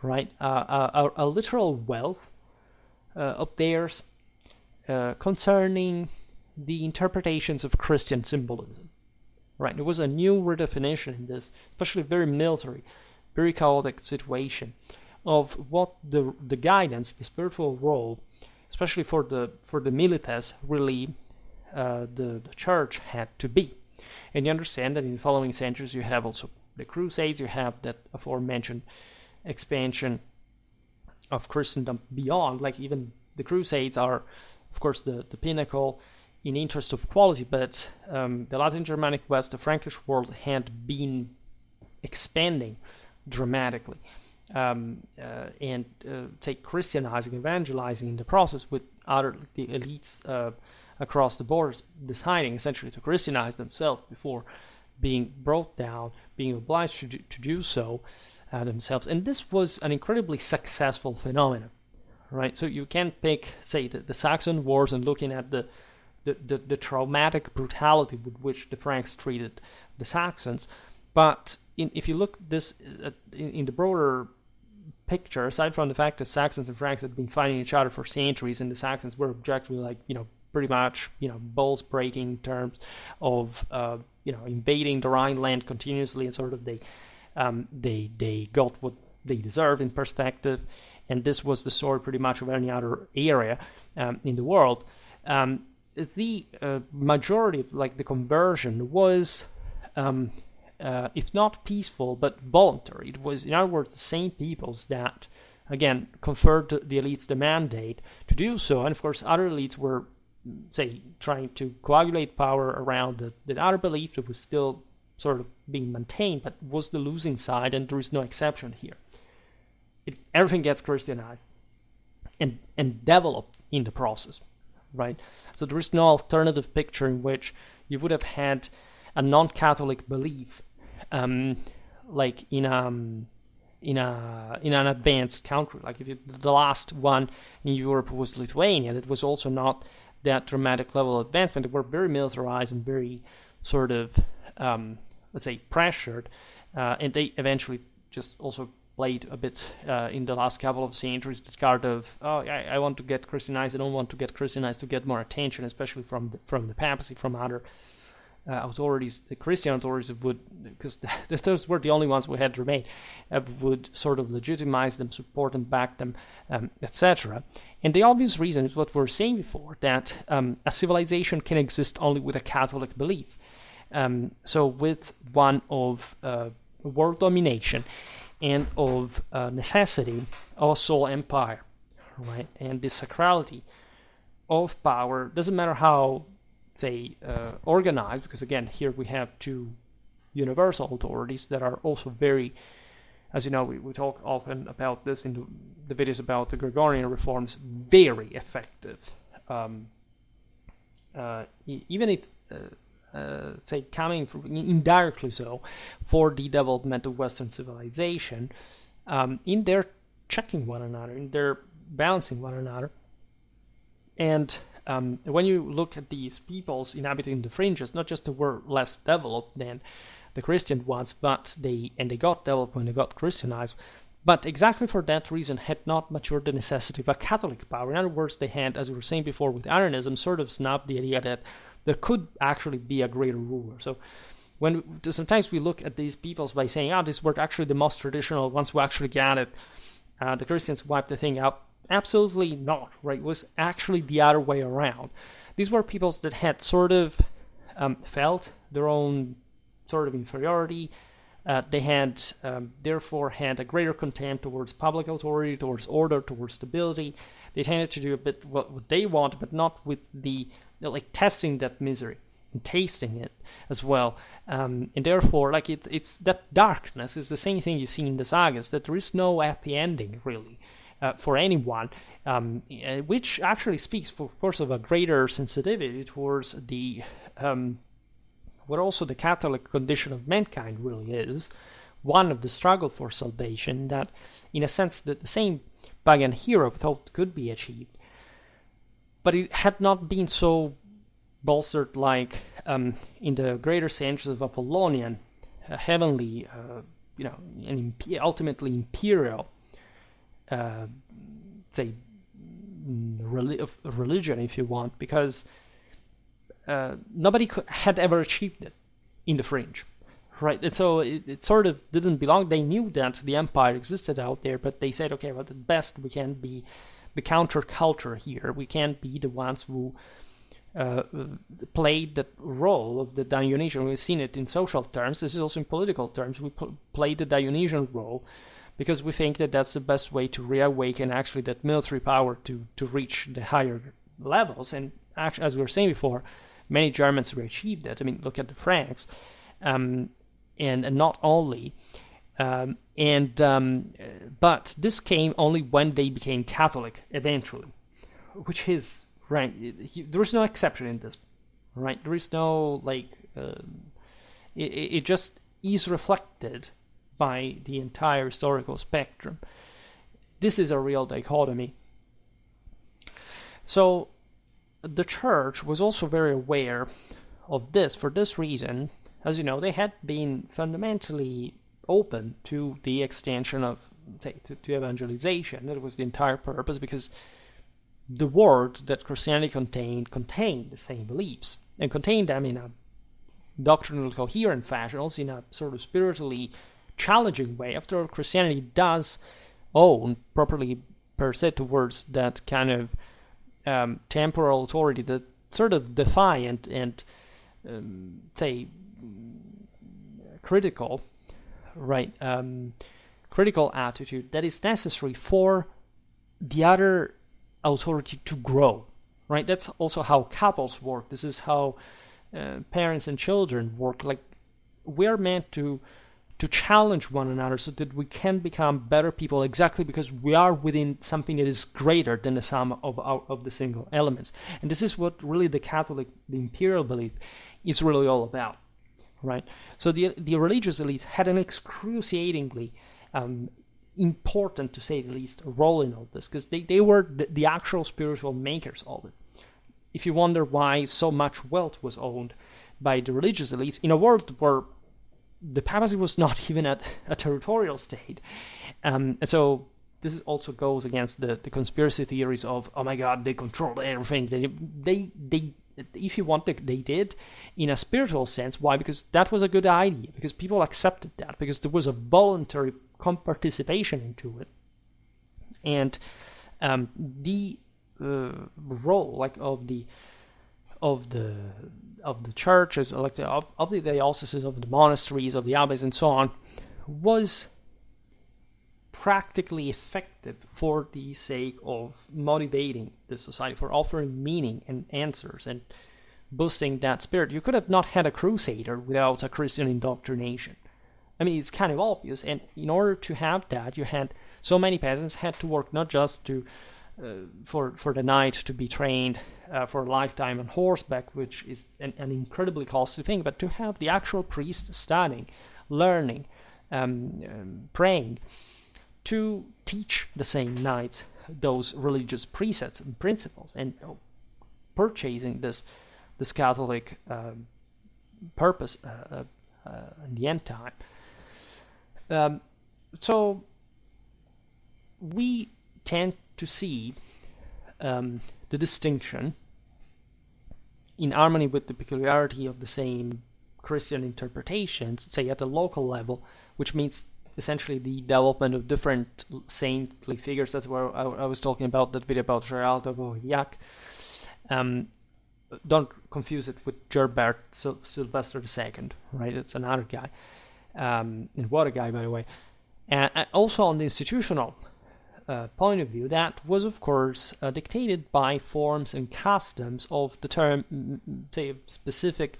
right? A literal wealth of theirs concerning the interpretations of Christian symbolism, right? There was a new redefinition in this, especially very military, very chaotic situation, of what the guidance, the spiritual role, especially for the milites, really the church had to be. And you understand that in the following centuries you have also the Crusades, you have that aforementioned expansion of Christendom beyond, like even the Crusades are, of course, the pinnacle in interest of quality, but the Latin Germanic West, the Frankish world, had been expanding dramatically, and take Christianizing, evangelizing in the process, with the elites across the borders deciding essentially to Christianize themselves before being brought down, being obliged to do so themselves. And this was an incredibly successful phenomenon, right? So you can pick, say, the Saxon Wars and looking at the traumatic brutality with which the Franks treated the Saxons, but if you look this in the broader picture, aside from the fact that Saxons and Franks had been fighting each other for centuries, and the Saxons were objectively, like, pretty much, balls breaking in terms of invading the Rhineland continuously, and sort of they got what they deserved in perspective, and this was the story pretty much of any other area in the world. The majority of, like, the conversion was, if not peaceful, but voluntary. It was, in other words, the same peoples that, again, conferred the elites the mandate to do so, and of course other elites were, say, trying to coagulate power around the other belief that was still sort of being maintained, but was the losing side, and there is no exception here. Everything gets Christianized and developed in the process, right? So there is no alternative picture in which you would have had a non-Catholic belief, like in an advanced country. Like the last one in Europe was Lithuania. It was also not that dramatic level of advancement. They were very militarized and very sort of, let's say, pressured, and they eventually just also played a bit in the last couple of centuries the card of, I want to get Christianized, I don't want to get Christianized to get more attention, especially from the papacy, from other authorities, the Christian authorities would, because those were the only ones who had remained, would sort of legitimize them, support them, back them, etc. And the obvious reason is what we were saying before, that a civilization can exist only with a Catholic belief. So with one of world domination and of necessity, of a sole empire, right? And the sacrality of power, doesn't matter how, say, organized, because again, here we have two universal authorities that are also very, as you know, we talk often about this in the videos about the Gregorian reforms, very effective. Even if, say, coming from, indirectly so, for the development of Western civilization, in their checking one another, in their balancing one another. And when you look at these peoples inhabiting the fringes, not just they were less developed than the Christian ones, but they got developed when they got Christianized, but exactly for that reason had not matured the necessity of a Catholic power. In other words, they had, as we were saying before with Arianism, sort of snubbed the idea that there could actually be a greater ruler. So sometimes we look at these peoples by saying, these were actually the most traditional ones who actually got it. The Christians wiped the thing out. Absolutely not, right? It was actually the other way around. These were peoples that had sort of felt their own sort of inferiority. They had, therefore, had a greater contempt towards public authority, towards order, towards stability. They tended to do a bit what they want, but not with the, like, testing that misery and tasting it as well. And therefore, like, it's that darkness is the same thing you see in the sagas, that there is no happy ending, really, for anyone, which actually speaks, of course, of a greater sensitivity towards the what also the Catholic condition of mankind really is, one of the struggle for salvation, that in a sense that the same pagan hero thought could be achieved, but it had not been so bolstered like in the greater centuries of Apollonian, heavenly, and ultimately imperial, say, religion, if you want, because nobody had ever achieved it in the fringe, right? And so it sort of didn't belong. They knew that the empire existed out there, but they said, okay, well, at best we can't be the counterculture here. We can't be the ones who played the role of the Dionysian. We've seen it in social terms. This is also in political terms. We played the Dionysian role because we think that that's the best way to reawaken actually that military power to reach the higher levels. And actually, as we were saying before, many Germans achieved that. I mean, look at the Franks, and not only. But this came only when they became Catholic eventually, which is right. There is no exception in this, right? There is no it just is reflected by the entire historical spectrum. This is a real dichotomy. So the church was also very aware of this. For this reason, as you know, they had been fundamentally open to the extension of, say, to evangelization. That was the entire purpose, because the word that Christianity contained the same beliefs, and contained them in a doctrinally coherent fashion, also in a sort of spiritually challenging way. After all, Christianity does own, properly per se, towards that kind of temporal authority, that sort of defiant and say critical, right? Critical attitude that is necessary for the other authority to grow, right? That's also how couples work. This is how parents and children work. Like, we're meant to challenge one another so that we can become better people, exactly because we are within something that is greater than the sum of the single elements. And this is what really the Imperial belief is really all about, right? So the religious elites had an excruciatingly important, to say the least, role in all this, because they were the actual spiritual makers of it. If you wonder why so much wealth was owned by the religious elites in a world where the papacy was not even a territorial state, and so this also goes against the conspiracy theories of, oh my God, they controlled everything. They if you want, they did in a spiritual sense. Why? Because that was a good idea, because people accepted that, because there was a voluntary participation into it. And the role, like, of the churches, like of the dioceses, of the monasteries, of the abbeys, and so on, was practically effective for the sake of motivating the society, for offering meaning and answers and boosting that spirit. You could have not had a crusader without a Christian indoctrination. I mean, it's kind of obvious, and in order to have that, you had so many peasants had to work not just to for the knight to be trained for a lifetime on horseback, which is an incredibly costly thing, but to have the actual priest studying, learning, praying, to teach the same knights those religious precepts and principles, and purchasing this Catholic purpose in the end time. So we tend to see the distinction in harmony with the peculiarity of the same Christian interpretations, say at the local level, which means essentially the development of different saintly figures. That's where I was talking about that video about Gerald of Aurillac. Don't confuse it with Gerbert Sylvester II, right? It's another guy. And what a guy, by the way. And also on the institutional point of view, that was, of course, dictated by forms and customs of the term, say, specific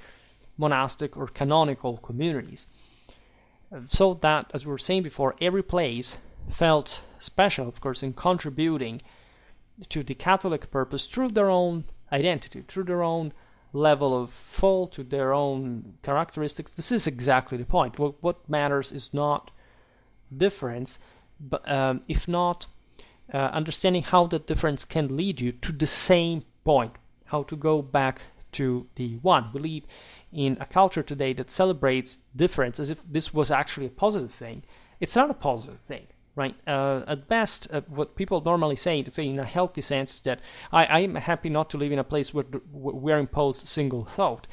monastic or canonical communities. So that, as we were saying before, every place felt special, of course, in contributing to the Catholic purpose through their own identity, through their own level of fault, to their own characteristics. This is exactly the point. What matters is not difference, but if not understanding how that difference can lead you to the same point, how to go back to the one. We live in a culture today that celebrates difference as if this was actually a positive thing. It's not a positive thing, right? At best, what people normally say, to say in a healthy sense, is that I am happy not to live in a place where we're imposed single thought.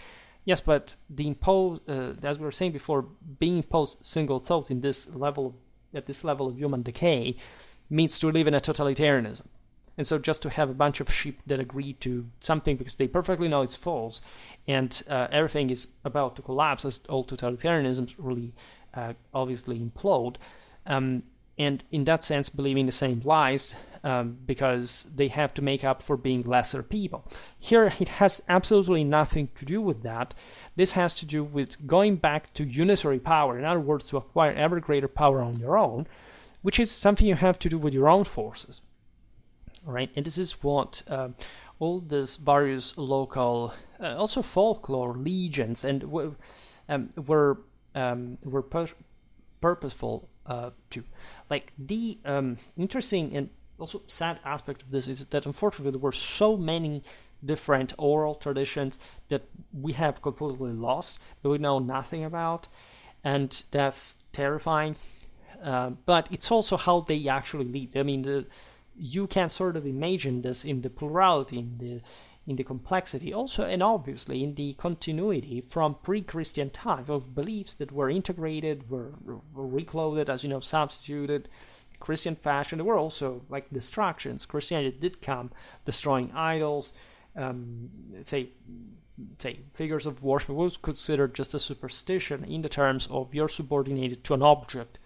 Yes, but the as we were saying before, being imposed single thought at this level of human decay means to live in a totalitarianism. And so just to have a bunch of sheep that agree to something because they perfectly know it's false, and everything is about to collapse as all totalitarianisms really obviously implode, and in that sense believing the same lies because they have to make up for being lesser people. Here it has absolutely nothing to do with that. This has to do with going back to unitary power, in other words, to acquire ever greater power on your own, which is something you have to do with your own forces. Right, and this is what all these various local, also folklore, legends, and were purposeful to. Like the interesting and also sad aspect of this is that unfortunately there were so many different oral traditions that we have completely lost, that we know nothing about, and that's terrifying. But it's also how they actually lead. I mean, you can sort of imagine this in the plurality, in the complexity, also, and obviously in the continuity from pre-Christian times of beliefs that were integrated, were reclothed, as you know, substituted, Christian fashion. There were also like distractions. Christianity did come destroying idols, say figures of worship was considered just a superstition in the terms of you're subordinated to an object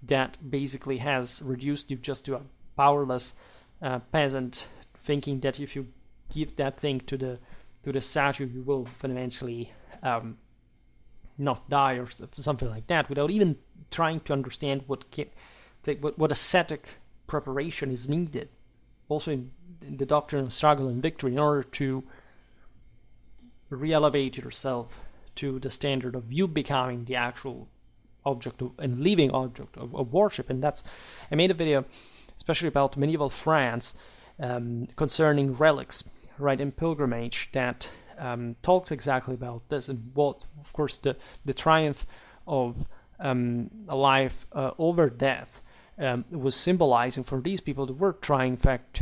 that basically has reduced you just to a powerless peasant, thinking that if you give that thing to the statue, you will eventually not die or something like that, without even trying to understand what ascetic preparation is needed. Also in the doctrine of struggle and victory, in order to re-elevate yourself to the standard of you becoming the actual object and living object of worship. And I made a video especially about medieval France, concerning relics, right, and pilgrimage, that talks exactly about this, and what, of course, the triumph of a life over death was symbolizing for these people that were trying, in fact,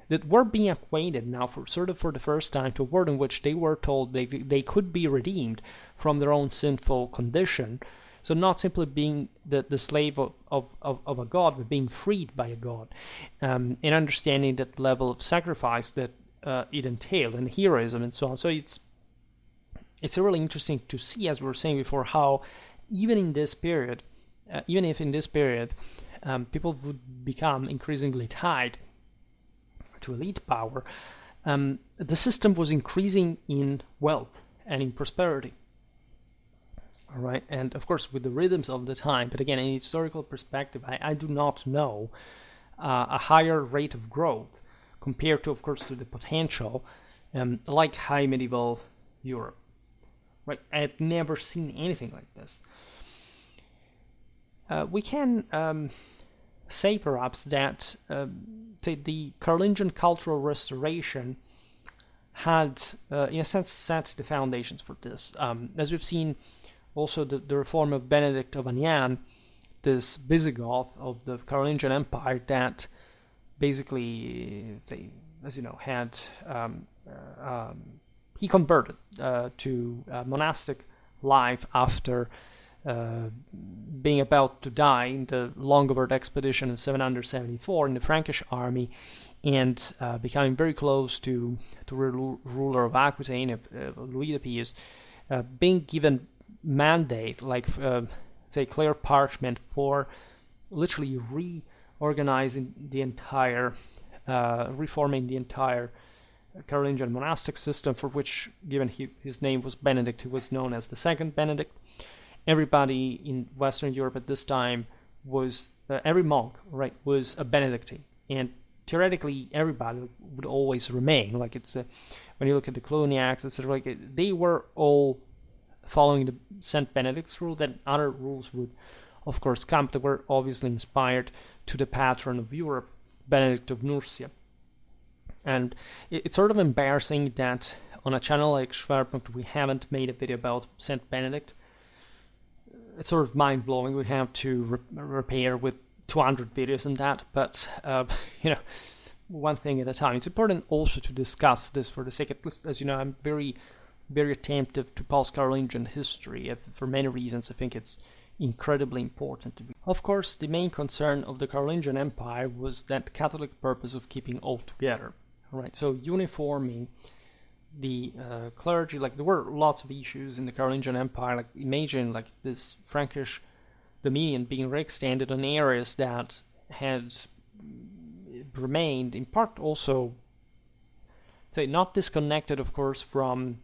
that were being acquainted now for the first time to a world in which they were told they could be redeemed from their own sinful condition. So not simply being the slave of a god, but being freed by a god, and understanding that level of sacrifice that it entailed, and heroism and so on. So it's really interesting to see, as we were saying before, how even if in this period people would become increasingly tied to elite power, the system was increasing in wealth and in prosperity. All right, and of course with the rhythms of the time, but again, in historical perspective, I do not know a higher rate of growth compared to, of course, to the potential, like high medieval Europe. Right, I had never seen anything like this. We can say perhaps that the Carolingian cultural restoration had, in a sense, set the foundations for this. As we've seen, also the reform of Benedict of Aniane, this Visigoth of the Carolingian Empire that basically, as you know, had he converted to monastic life after being about to die in the Longobards expedition in 774 in the Frankish army, and becoming very close to ruler of Aquitaine, Louis the Pious, being given mandate, like clear parchment for literally reorganizing the entire, reforming the entire Carolingian monastic system, for which, given his name was Benedict, he was known as the second Benedict. Everybody in Western Europe at this time was, every monk, right, was a Benedictine, and theoretically everybody would always remain. Like it's, when you look at the Cluniacs, etc., like they were all following the Saint Benedict's rule. Then other rules would, of course, come. They were obviously inspired to the patron of Europe, Benedict of Nursia. And it's sort of embarrassing that on a channel like Schwerpunkt we haven't made a video about Saint Benedict. It's sort of mind-blowing. We have to repair with 200 videos on that, but one thing at a time. It's important also to discuss this for the sake, at least, as you know, I'm very, very attentive to post-Carolingian history. For many reasons, I think it's incredibly important to be. Of course, the main concern of the Carolingian Empire was that Catholic purpose of keeping all together. Right, so uniforming the clergy, like there were lots of issues in the Carolingian Empire. Like imagine like this Frankish dominion being re-extended on areas that had remained in part also, not disconnected, of course, from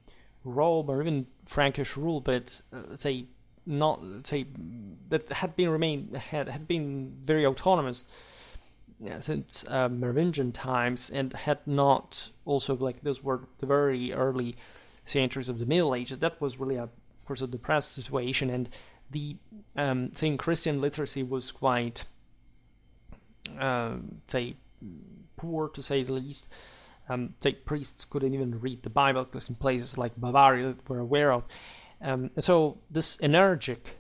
Rome or even Frankish rule, but that had been very autonomous since Merovingian times, and had not also, like, those were the very early centuries of the Middle Ages. That was really of course a depressed situation, and the Christian literacy was quite poor, to say the least. Priests couldn't even read the Bible, because in places like Bavaria that we're aware of. And so this energetic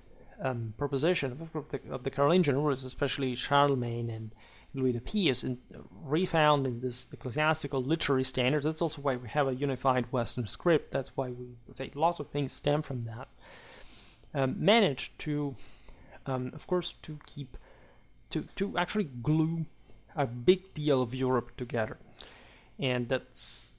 proposition of the Carolingian rulers, especially Charlemagne and Louis the Pious, and refound in this ecclesiastical literary standards. That's also why we have a unified Western script. That's why we say lots of things stem from that. Managed to, of course, to keep, to actually glue a big deal of Europe together. And that's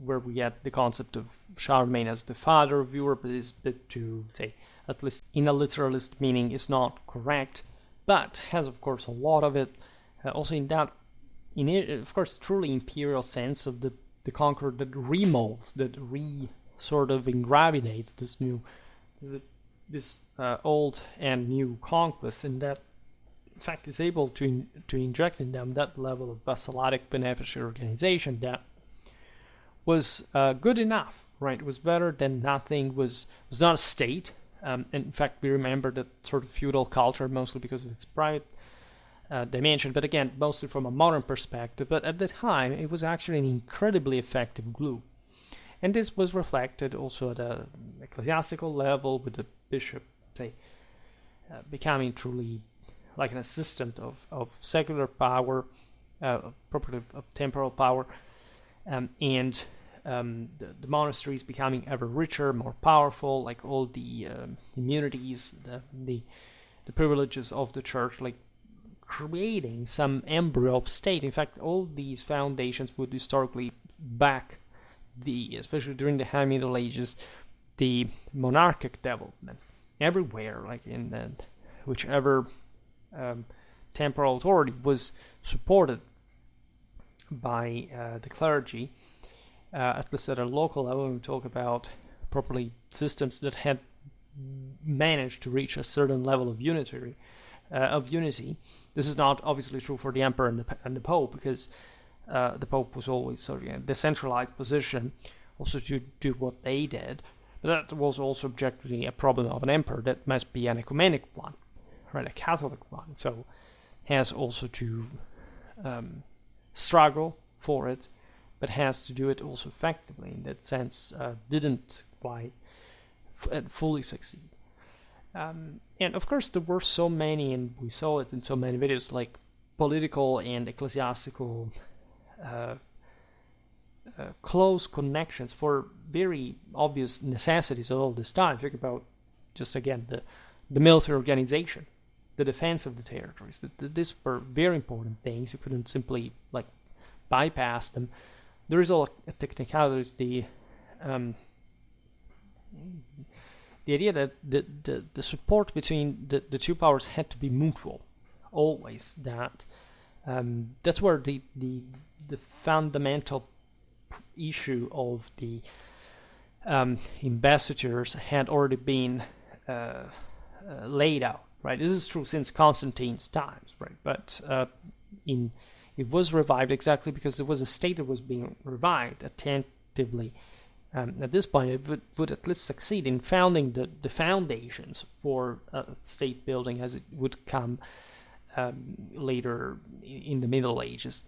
where we get the concept of Charlemagne as the father of Europe. Is bit to say, at least in a literalist meaning, is not correct, but has, of course, a lot of it. Also in that, of course, truly imperial sense of the conqueror that remolds, that sort of ingravidates this old and new conquest, and that in fact is able to inject in them that level of vassalic beneficiary organization that was good enough, right? It was better than nothing. Was not a state. And in fact, we remember that sort of feudal culture mostly because of its private dimension, but again, mostly from a modern perspective. But at the time, it was actually an incredibly effective glue. And this was reflected also at an ecclesiastical level, with the bishop, becoming truly like an assistant of secular power, properly of temporal power, and the monasteries becoming ever richer, more powerful, like all the immunities, the privileges of the church, like creating some embryo of state. In fact, all these foundations would historically back especially during the High Middle Ages, the monarchic development everywhere, like in whichever temporal authority was supported by the clergy, at least at a local level. When we talk about properly systems that had managed to reach a certain level of unity. This is not obviously true for the emperor and the pope, because the pope was always sort of a decentralized position, also to do what they did. But that was also objectively a problem of an emperor that must be an ecumenic one, right, a Catholic one. So has also to struggle for it, but has to do it also effectively. In that sense, didn't quite fully succeed. And of course, there were so many, and we saw it in so many videos, like political and ecclesiastical close connections for very obvious necessities of all this time. Think about, just again, the military organization, the defense of the territories. These were very important things. You couldn't simply like bypass them. There is all a technicality. The idea that the support between the two powers had to be mutual, always. That's where the fundamental issue of the investitures had already been laid out, right? This is true since Constantine's times, right? But it was revived exactly because there was a state that was being revived attentively. At this point, it would at least succeed in founding the foundations for state building as it would come later in the Middle Ages.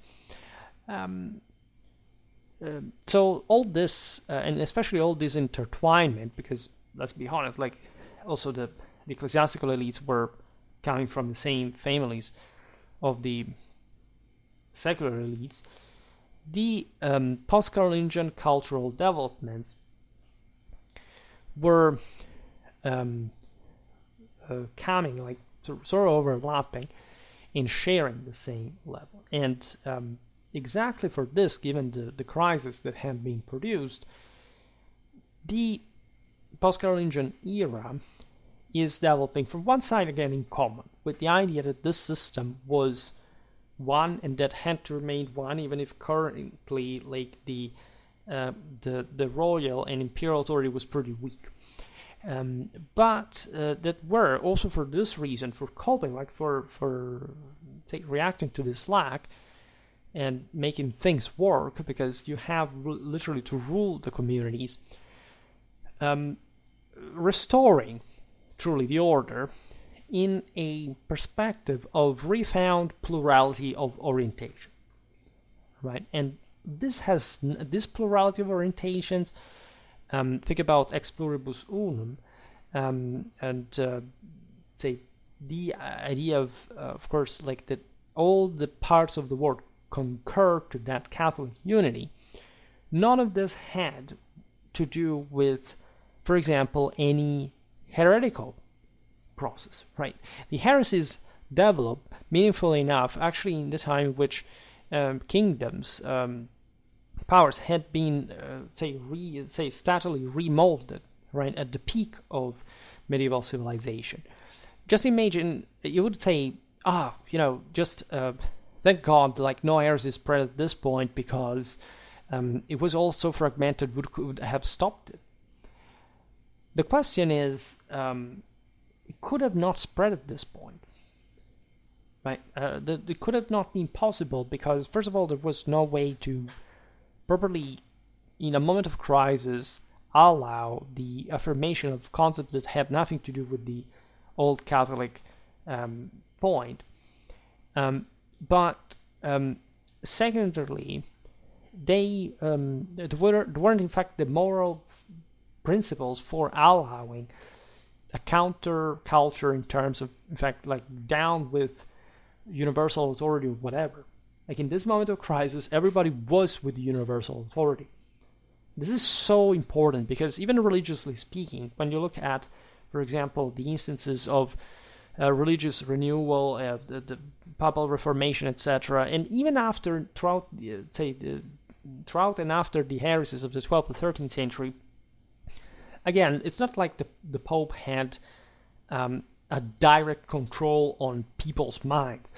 So all this, and especially all this intertwinement, because let's be honest, like also the ecclesiastical elites were coming from the same families of the secular elites. The post-Carolingian cultural developments were coming, like sort of overlapping and sharing the same level. And exactly for this, given the crisis that had been produced, the post-Carolingian era is developing from one side again in common with the idea that this system was one and that had to remain one, even if currently like the royal and imperial authority was pretty weak. But that were also for this reason, for coping, like for reacting to this lack and making things work, because you have literally to rule the communities, restoring truly the order in a perspective of refound plurality of orientation, right? And this plurality of orientations, think about ex pluribus unum, and say the idea of course, like that all the parts of the world concur to that Catholic unity. None of this had to do with, for example, any heretical process, right? The heresies developed meaningfully enough actually in the time in which kingdoms, powers had been statally remolded, right, at the peak of medieval civilization. Just imagine, you would say, thank God, like no heresy spread at this point, because it was all so fragmented, would have stopped it. The question is, it could have not spread at this point, right? It could have not been possible because, first of all, there was no way to properly, in a moment of crisis, allow the affirmation of concepts that had nothing to do with the old Catholic point. But secondarily, they weren't in fact the moral principles for allowing a counter culture in terms of, in fact, like down with universal authority or whatever. Like in this moment of crisis, everybody was with the universal authority. This is so important because even religiously speaking, when you look at, for example, the instances of religious renewal, the Papal Reformation, etc., and even after throughout and after the heresies of the 12th and 13th century, again, it's not like the Pope had a direct control on people's minds.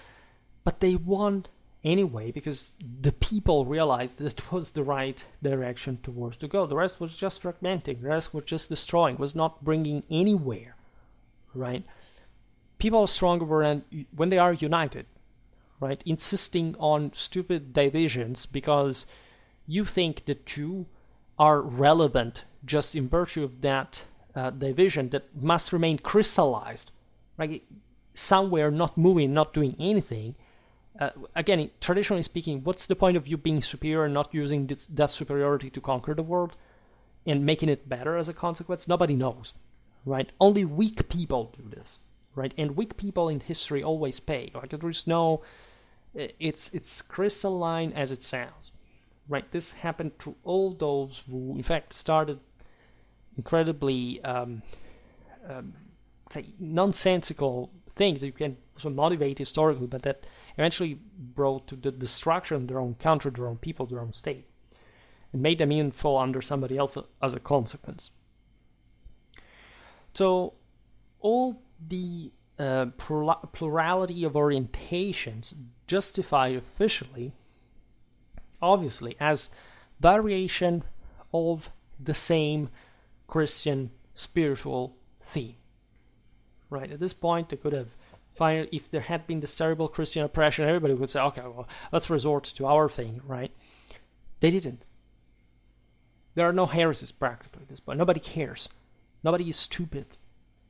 But they won anyway because the people realized that it was the right direction towards to go. The rest was just fragmenting. The rest was just destroying. Was not bringing anywhere, right? People are stronger when they are united, right? Insisting on stupid divisions because you think the two are relevant just in virtue of that division that must remain crystallized, right? Somewhere, not moving, not doing anything. Again, traditionally speaking, what's the point of you being superior and not using that superiority to conquer the world and making it better as a consequence? Nobody knows, right? Only weak people do this, right? And weak people in history always pay. Like there is no, it's crystalline as it sounds, right? This happened to all those who, in fact, started incredibly, say, nonsensical things that you can also motivate historically, but that eventually brought to the destruction of their own country, their own people, their own state, and made them even fall under somebody else as a consequence. So all the plurality of orientations justified officially, obviously, as variation of the same Christian spiritual theme. Right, at this point, they could have finally, if there had been this terrible Christian oppression, everybody would say, okay, well, let's resort to our thing, right? They didn't. There are no heresies practically at this point. Nobody cares. Nobody is stupid,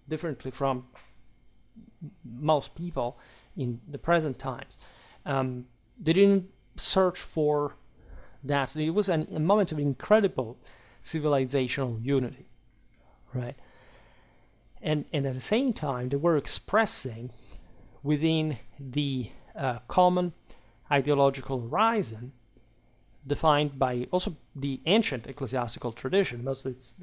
differently from most people in the present times. They didn't search for that. It was a moment of incredible civilizational unity, right? And at the same time, they were expressing within the common ideological horizon defined by also the ancient ecclesiastical tradition. Mostly it's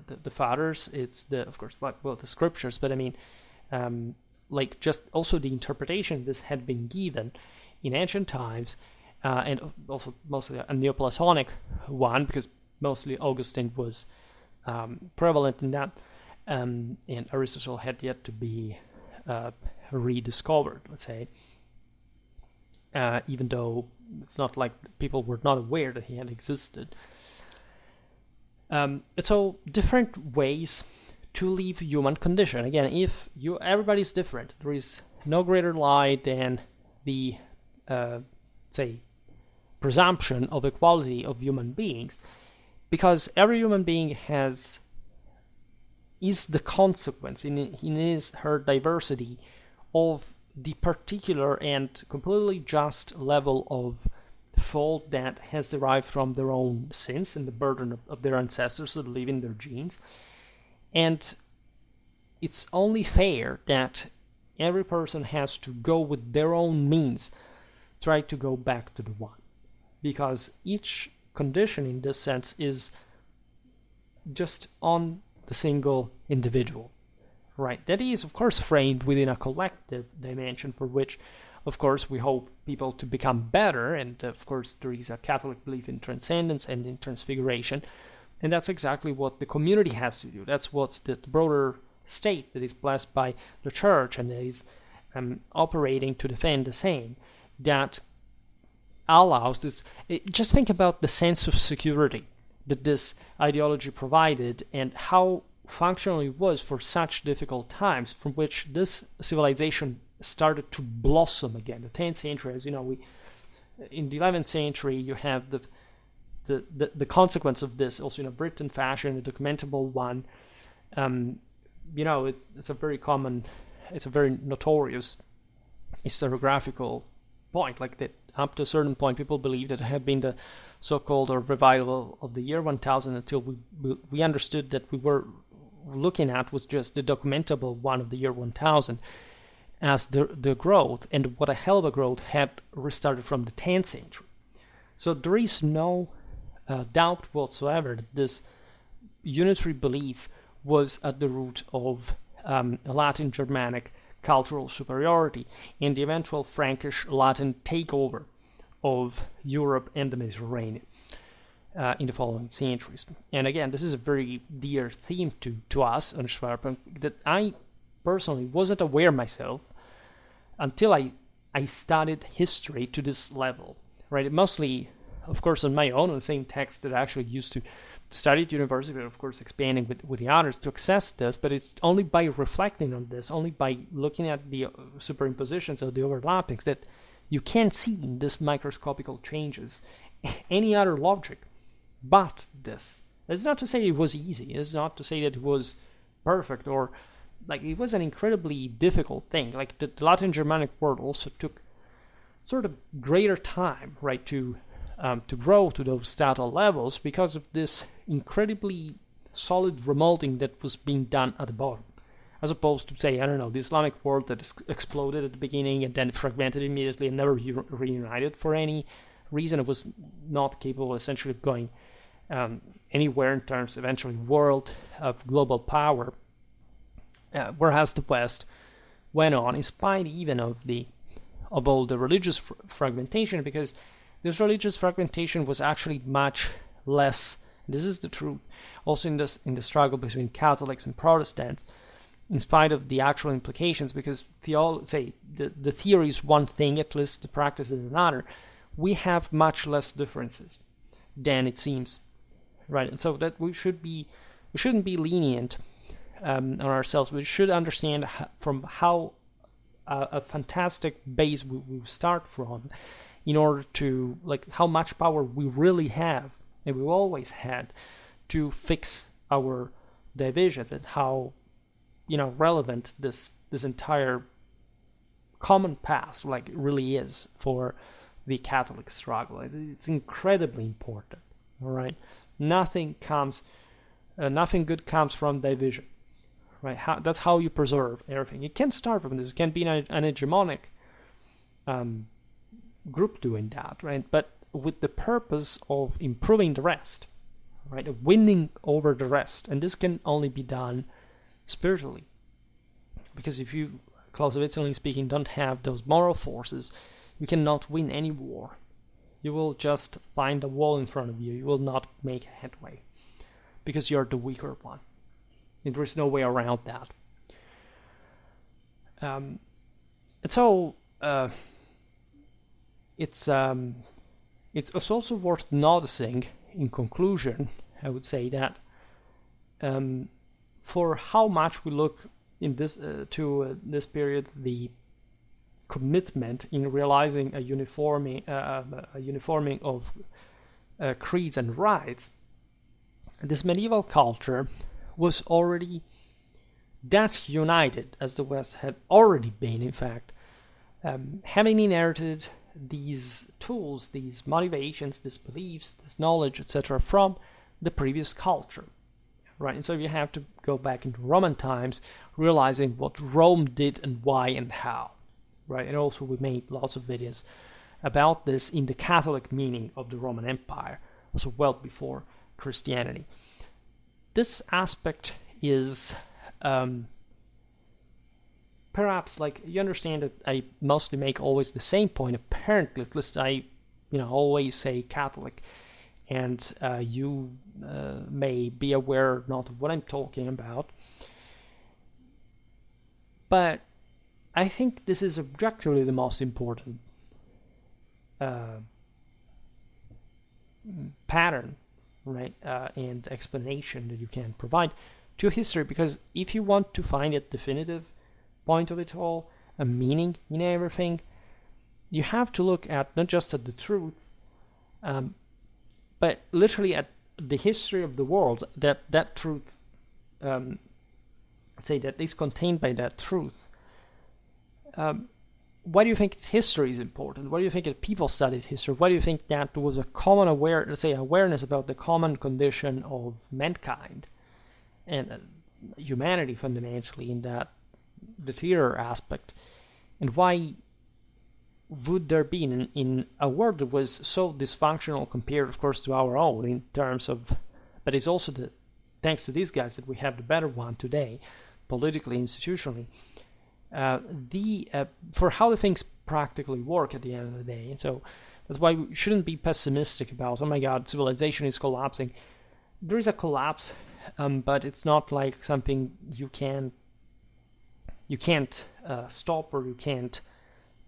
the fathers, it's of course, the scriptures, but I mean, like just also the interpretation this had been given in ancient times, and also mostly a Neoplatonic one, because mostly Augustine was prevalent in that. And Aristotle had yet to be rediscovered, let's say, even though it's not like people were not aware that he had existed. So different ways to live human condition. Again, if everybody's different, there is no greater lie than the, say, presumption of equality of human beings, because every human being is the consequence in her diversity of the particular and completely just level of fault that has derived from their own sins and the burden of their ancestors that live in their genes. And it's only fair that every person has to go with their own means, try to go back to the one. Because each condition in this sense is just on the single individual, right? That is, of course, framed within a collective dimension for which, of course, we hope people to become better, and of course, there is a Catholic belief in transcendence and in transfiguration, and that's exactly what the community has to do. That's what's the broader state that is blessed by the Church and that is operating to defend the same, that allows this. Just think about the sense of security that this ideology provided and how functional it was for such difficult times, from which this civilization started to blossom again. The 10th century, as you know, in the 11th century, you have the consequence of this, also in a Britain fashion, a documentable one. It's a very common, it's a very notorious historiographical point, like that up to a certain point, people believed that it had been the so-called revival of the year 1000 until we understood that we were looking at was just the documentable one of the year 1000 as the growth, and what a hell of a growth had restarted from the 10th century. So there is no doubt whatsoever that this unitary belief was at the root of Latin Germanic cultural superiority and the eventual Frankish Latin takeover of Europe and the Mediterranean in the following centuries. And again, this is a very dear theme to us on Schwerpunkt that I personally wasn't aware myself until I I studied history to this level, right? Mostly, of course, on my own, on the same text that I actually used to study at university, but of course expanding with the others to access this, but it's only by reflecting on this, only by looking at the superimpositions or the overlappings that you can see these microscopical changes. Any other logic but this. It's not to say it was easy, it's not to say that it was perfect, or like it was an incredibly difficult thing. Like the Latin Germanic word also took sort of greater time, right, to grow to those data levels because of this incredibly solid remolding that was being done at the bottom, as opposed to, say, I don't know, the Islamic world that exploded at the beginning and then fragmented immediately and never reunited for any reason. It was not capable essentially of going anywhere in terms of eventually world of global power. Whereas the West went on, in spite even of all the religious fragmentation, because this religious fragmentation was actually much less. This is the truth. Also in the struggle between Catholics and Protestants, in spite of the actual implications, because the theory is one thing, at least the practice is another. We have much less differences than it seems, right? And so that we shouldn't be lenient on ourselves. We should understand from how a fantastic base we start from, in order to, like, how much power we really have, and we've always had, to fix our divisions, and how relevant this entire common past really is for the Catholic struggle. It's incredibly important. All right, nothing good comes from division. Right, that's how you preserve everything. It can't start from this. It can be an hegemonic group doing that, right? But with the purpose of improving the rest, right? Of winning over the rest. And this can only be done spiritually. Because if you, Clausewitzionally speaking, don't have those moral forces, you cannot win any war. You will just find a wall in front of you. You will not make headway. Because you're the weaker one. And there's no way around that. And so it's also worth noticing, in conclusion, I would say, that for how much we look in this to this period, the commitment in realizing a uniforming of creeds and rites, this medieval culture was already that united as the West had already been, in fact, having inherited these tools, these motivations, these beliefs, this knowledge, etc., from the previous culture, right? And so you have to go back into Roman times, realizing what Rome did and why and how, right? And also we made lots of videos about this in the Catholic meaning of the Roman Empire, also well before Christianity. This aspect is perhaps, you understand that I mostly make always the same point. Apparently, at least I always say Catholic, and you may be aware not of what I'm talking about. But I think this is objectively the most important pattern, right, and explanation that you can provide to history, because if you want to find a definitive point of it all, a meaning in everything, you have to look at not just at the truth, but literally at the history of the world, that truth, say that is contained by that truth. Why do you think history is important? Why do you think that people studied history? Why do you think that there was a common awareness about the common condition of mankind and humanity fundamentally in that the theater aspect? And why would there be in a world that was so dysfunctional compared, of course, to our own in terms of, but it's also thanks to these guys that we have the better one today, politically, institutionally, for how the things practically work at the end of the day. And so that's why we shouldn't be pessimistic about, oh my God, civilization is collapsing. There is a collapse, but it's not like something you can't stop, or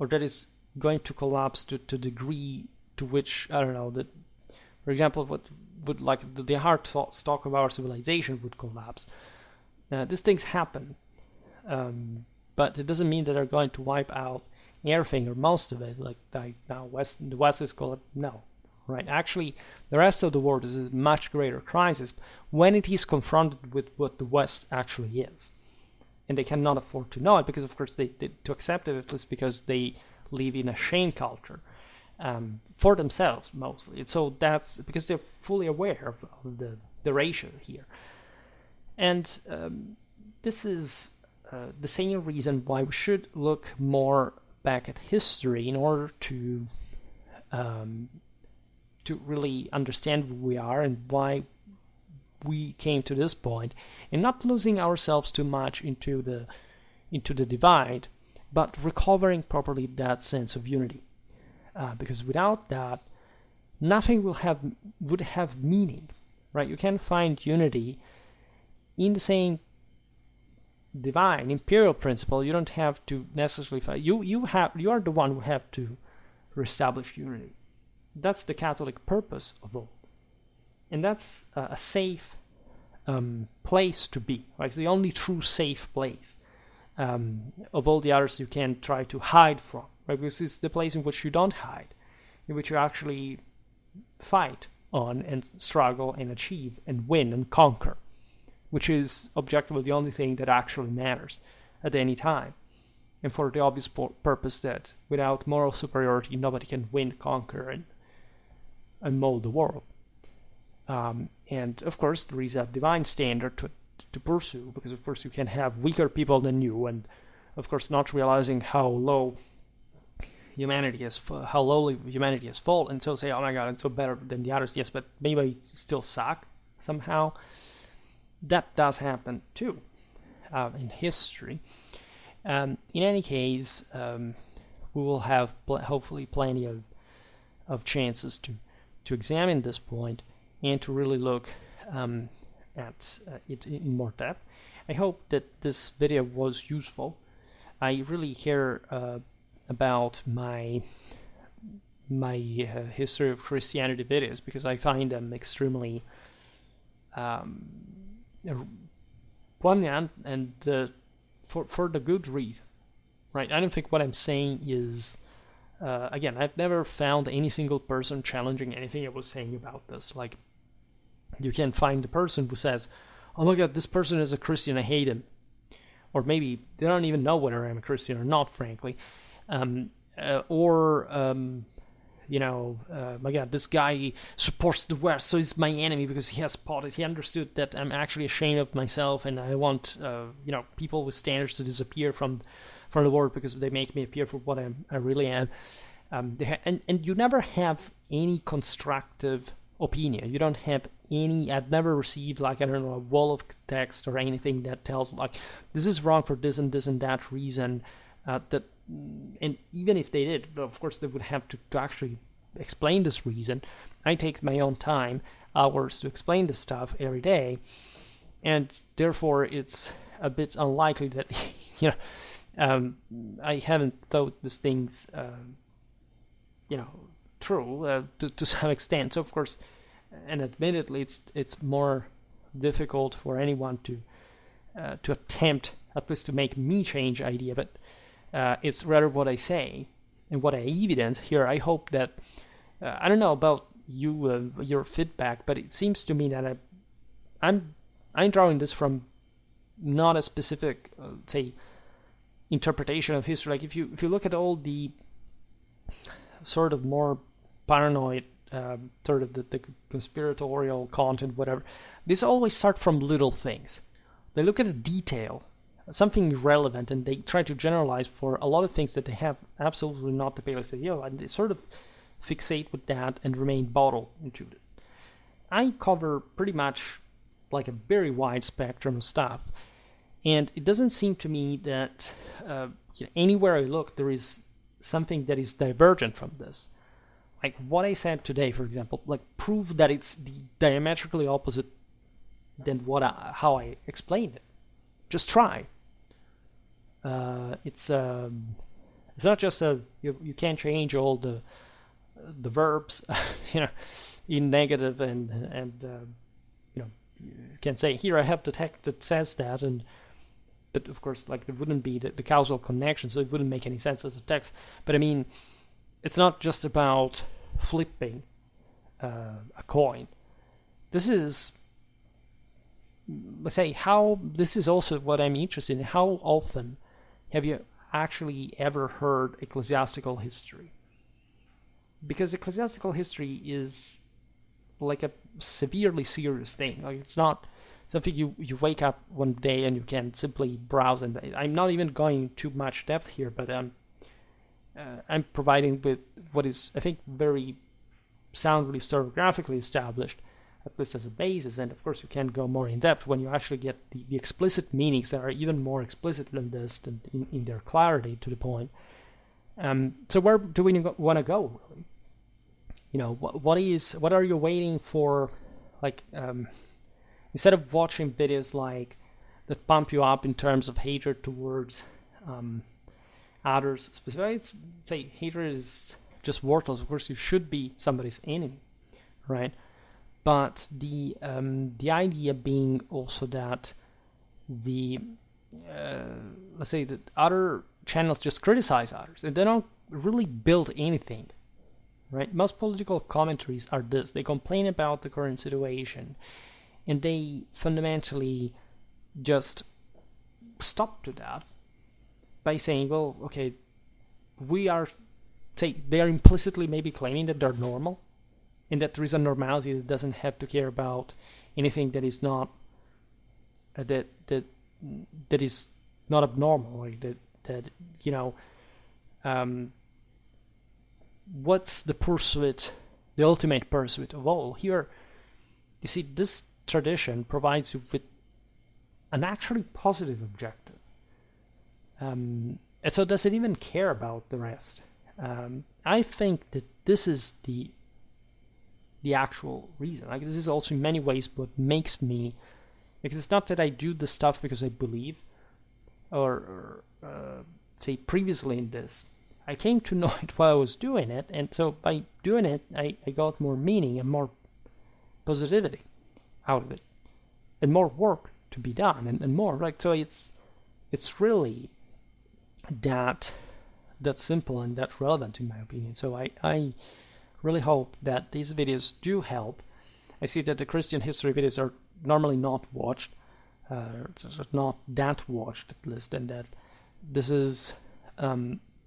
that is going to collapse to degree to which, I don't know, that, for example, what would like the hard stock of our civilization would collapse. These things happen, but it doesn't mean that they're going to wipe out everything or most of it. Like now, the West is called no, right? Actually, the rest of the world is a much greater crisis when it is confronted with what the West actually is, and they cannot afford to know it because, of course, they to accept it, at least because they live in a shame culture. For themselves mostly. So that's because they're fully aware of the ratio here. And this is the same reason why we should look more back at history in order to really understand who we are and why we came to this point, and not losing ourselves too much into the divide, but recovering properly that sense of unity. Because without that, nothing would have meaning, right? You can find unity in the same divine imperial principle. You don't have to necessarily find. You are the one who have to reestablish unity. That's the Catholic purpose of all, and that's a safe place to be. Right? It's the only true safe place of all the others you can try to hide from. Right, because it's the place in which you don't hide, in which you actually fight on and struggle and achieve and win and conquer, which is objectively the only thing that actually matters at any time. And for the obvious purpose that without moral superiority, nobody can win, conquer, and mold the world. And of course, there is a divine standard to pursue, because of course you can have weaker people than you, and of course not realizing how lowly humanity has fallen, and so say, oh my god, I'm so better than the others. Yes, but maybe I still suck somehow. That does happen too in history. In any case, we will have hopefully plenty of chances to examine this point and to really look at it in more depth. I hope that this video was useful. I really care about my history of Christianity videos because I find them extremely poignant and for the good reason, right? I don't think what I'm saying is again, I've never found any single person challenging anything I was saying about this. Like, you can find the person who says, oh my god, this person is a Christian, I hate him, or maybe they don't even know whether I'm a Christian or not, frankly. My god, this guy supports the West, so he's my enemy because he understood that I'm actually ashamed of myself, and I want, people with standards to disappear from the world because they make me appear for what I really am. And you never have any constructive opinion. You don't have any. I've never received a wall of text or anything that tells this is wrong for this and that reason. And even if they did, of course, they would have to actually explain this reason. I take my own time, hours, to explain this stuff every day, and therefore it's a bit unlikely that I haven't thought these things true to some extent. So of course, and admittedly, it's more difficult for anyone to attempt at least to make me change idea, but it's rather what I say and what I evidence here. I hope that I don't know about you, your feedback, but it seems to me that I'm drawing this from not a specific say interpretation of history. Like if you look at all the sort of more paranoid sort of the conspiratorial content, whatever, these always start from little things. They look at the detail, something irrelevant, and they try to generalize for a lot of things that they have absolutely not the basis of, and they sort of fixate with that and remain bottled into it. I cover pretty much like a very wide spectrum of stuff, and it doesn't seem to me that anywhere I look there is something that is divergent from this. Like what I said today, for example, prove that it's the diametrically opposite than how I explained it. Just try. It's It's not just you can't change all the verbs, in negative and you can say here I have the text that says that, but of course like there wouldn't be the causal connection, so it wouldn't make any sense as a text. But I mean, it's not just about flipping a coin. This is, let's say, this is also what I'm interested in. How often have you actually ever heard ecclesiastical history? Because ecclesiastical history is like a severely serious thing. Like, it's not something you wake up one day and you can simply browse. And I'm not even going too much depth here, but I'm providing with what is, I think, very soundly historiographically established, at least as a basis. And of course you can go more in depth when you actually get the explicit meanings that are even more explicit than this, and in their clarity to the point. So where do we want to go, really? What are you waiting for? Like, instead of watching videos like that pump you up in terms of hatred towards others, specifically, say hatred is just worthless. Of course, you should be somebody's enemy, right? But the idea being also that let's say that other channels just criticize others and they don't really build anything, right? Most political commentaries are this: they complain about the current situation, and they fundamentally just stop to that by saying, well, okay, they are implicitly maybe claiming that they're normal, and that there is a normality that doesn't have to care about anything that is not that is not abnormal, like that what's the pursuit, the ultimate pursuit of all? Here, you see, this tradition provides you with an actually positive objective. And so does it even care about the rest? I think that this is the actual reason. Like, this is also in many ways what makes me, because it's not that I do this stuff because I believe, or say previously in this. I came to know it while I was doing it, and so by doing it, I got more meaning and more positivity out of it, and more work to be done, and more, like, so it's really that simple and that relevant, in my opinion. So I really hope that these videos do help. I see that the Christian history videos are normally not watched, not that watched at least, and that this is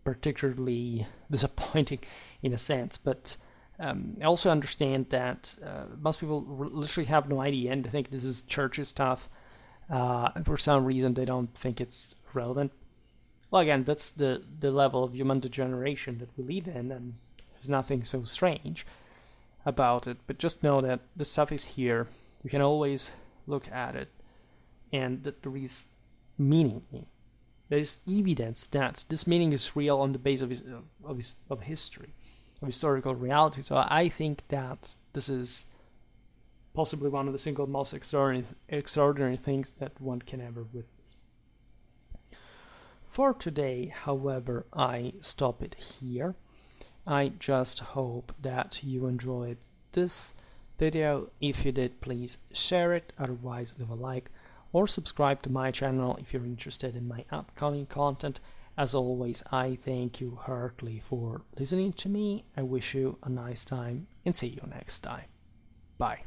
particularly disappointing in a sense. But I also understand that most people literally have no idea and they think this is churchy stuff. For some reason they don't think it's relevant. Well, again, that's the level of human degeneration that we live in, and there's nothing so strange about it. But just know that the stuff is here. You can always look at it, and that there is meaning in it. There is evidence that this meaning is real on the basis of history, of historical reality. So I think that this is possibly one of the single most extraordinary things that one can ever witness. For today, however, I stop it here. I just hope that you enjoyed this video. If you did, please share it. Otherwise, leave a like or subscribe to my channel if you're interested in my upcoming content. As always, I thank you heartily for listening to me. I wish you a nice time and see you next time. Bye.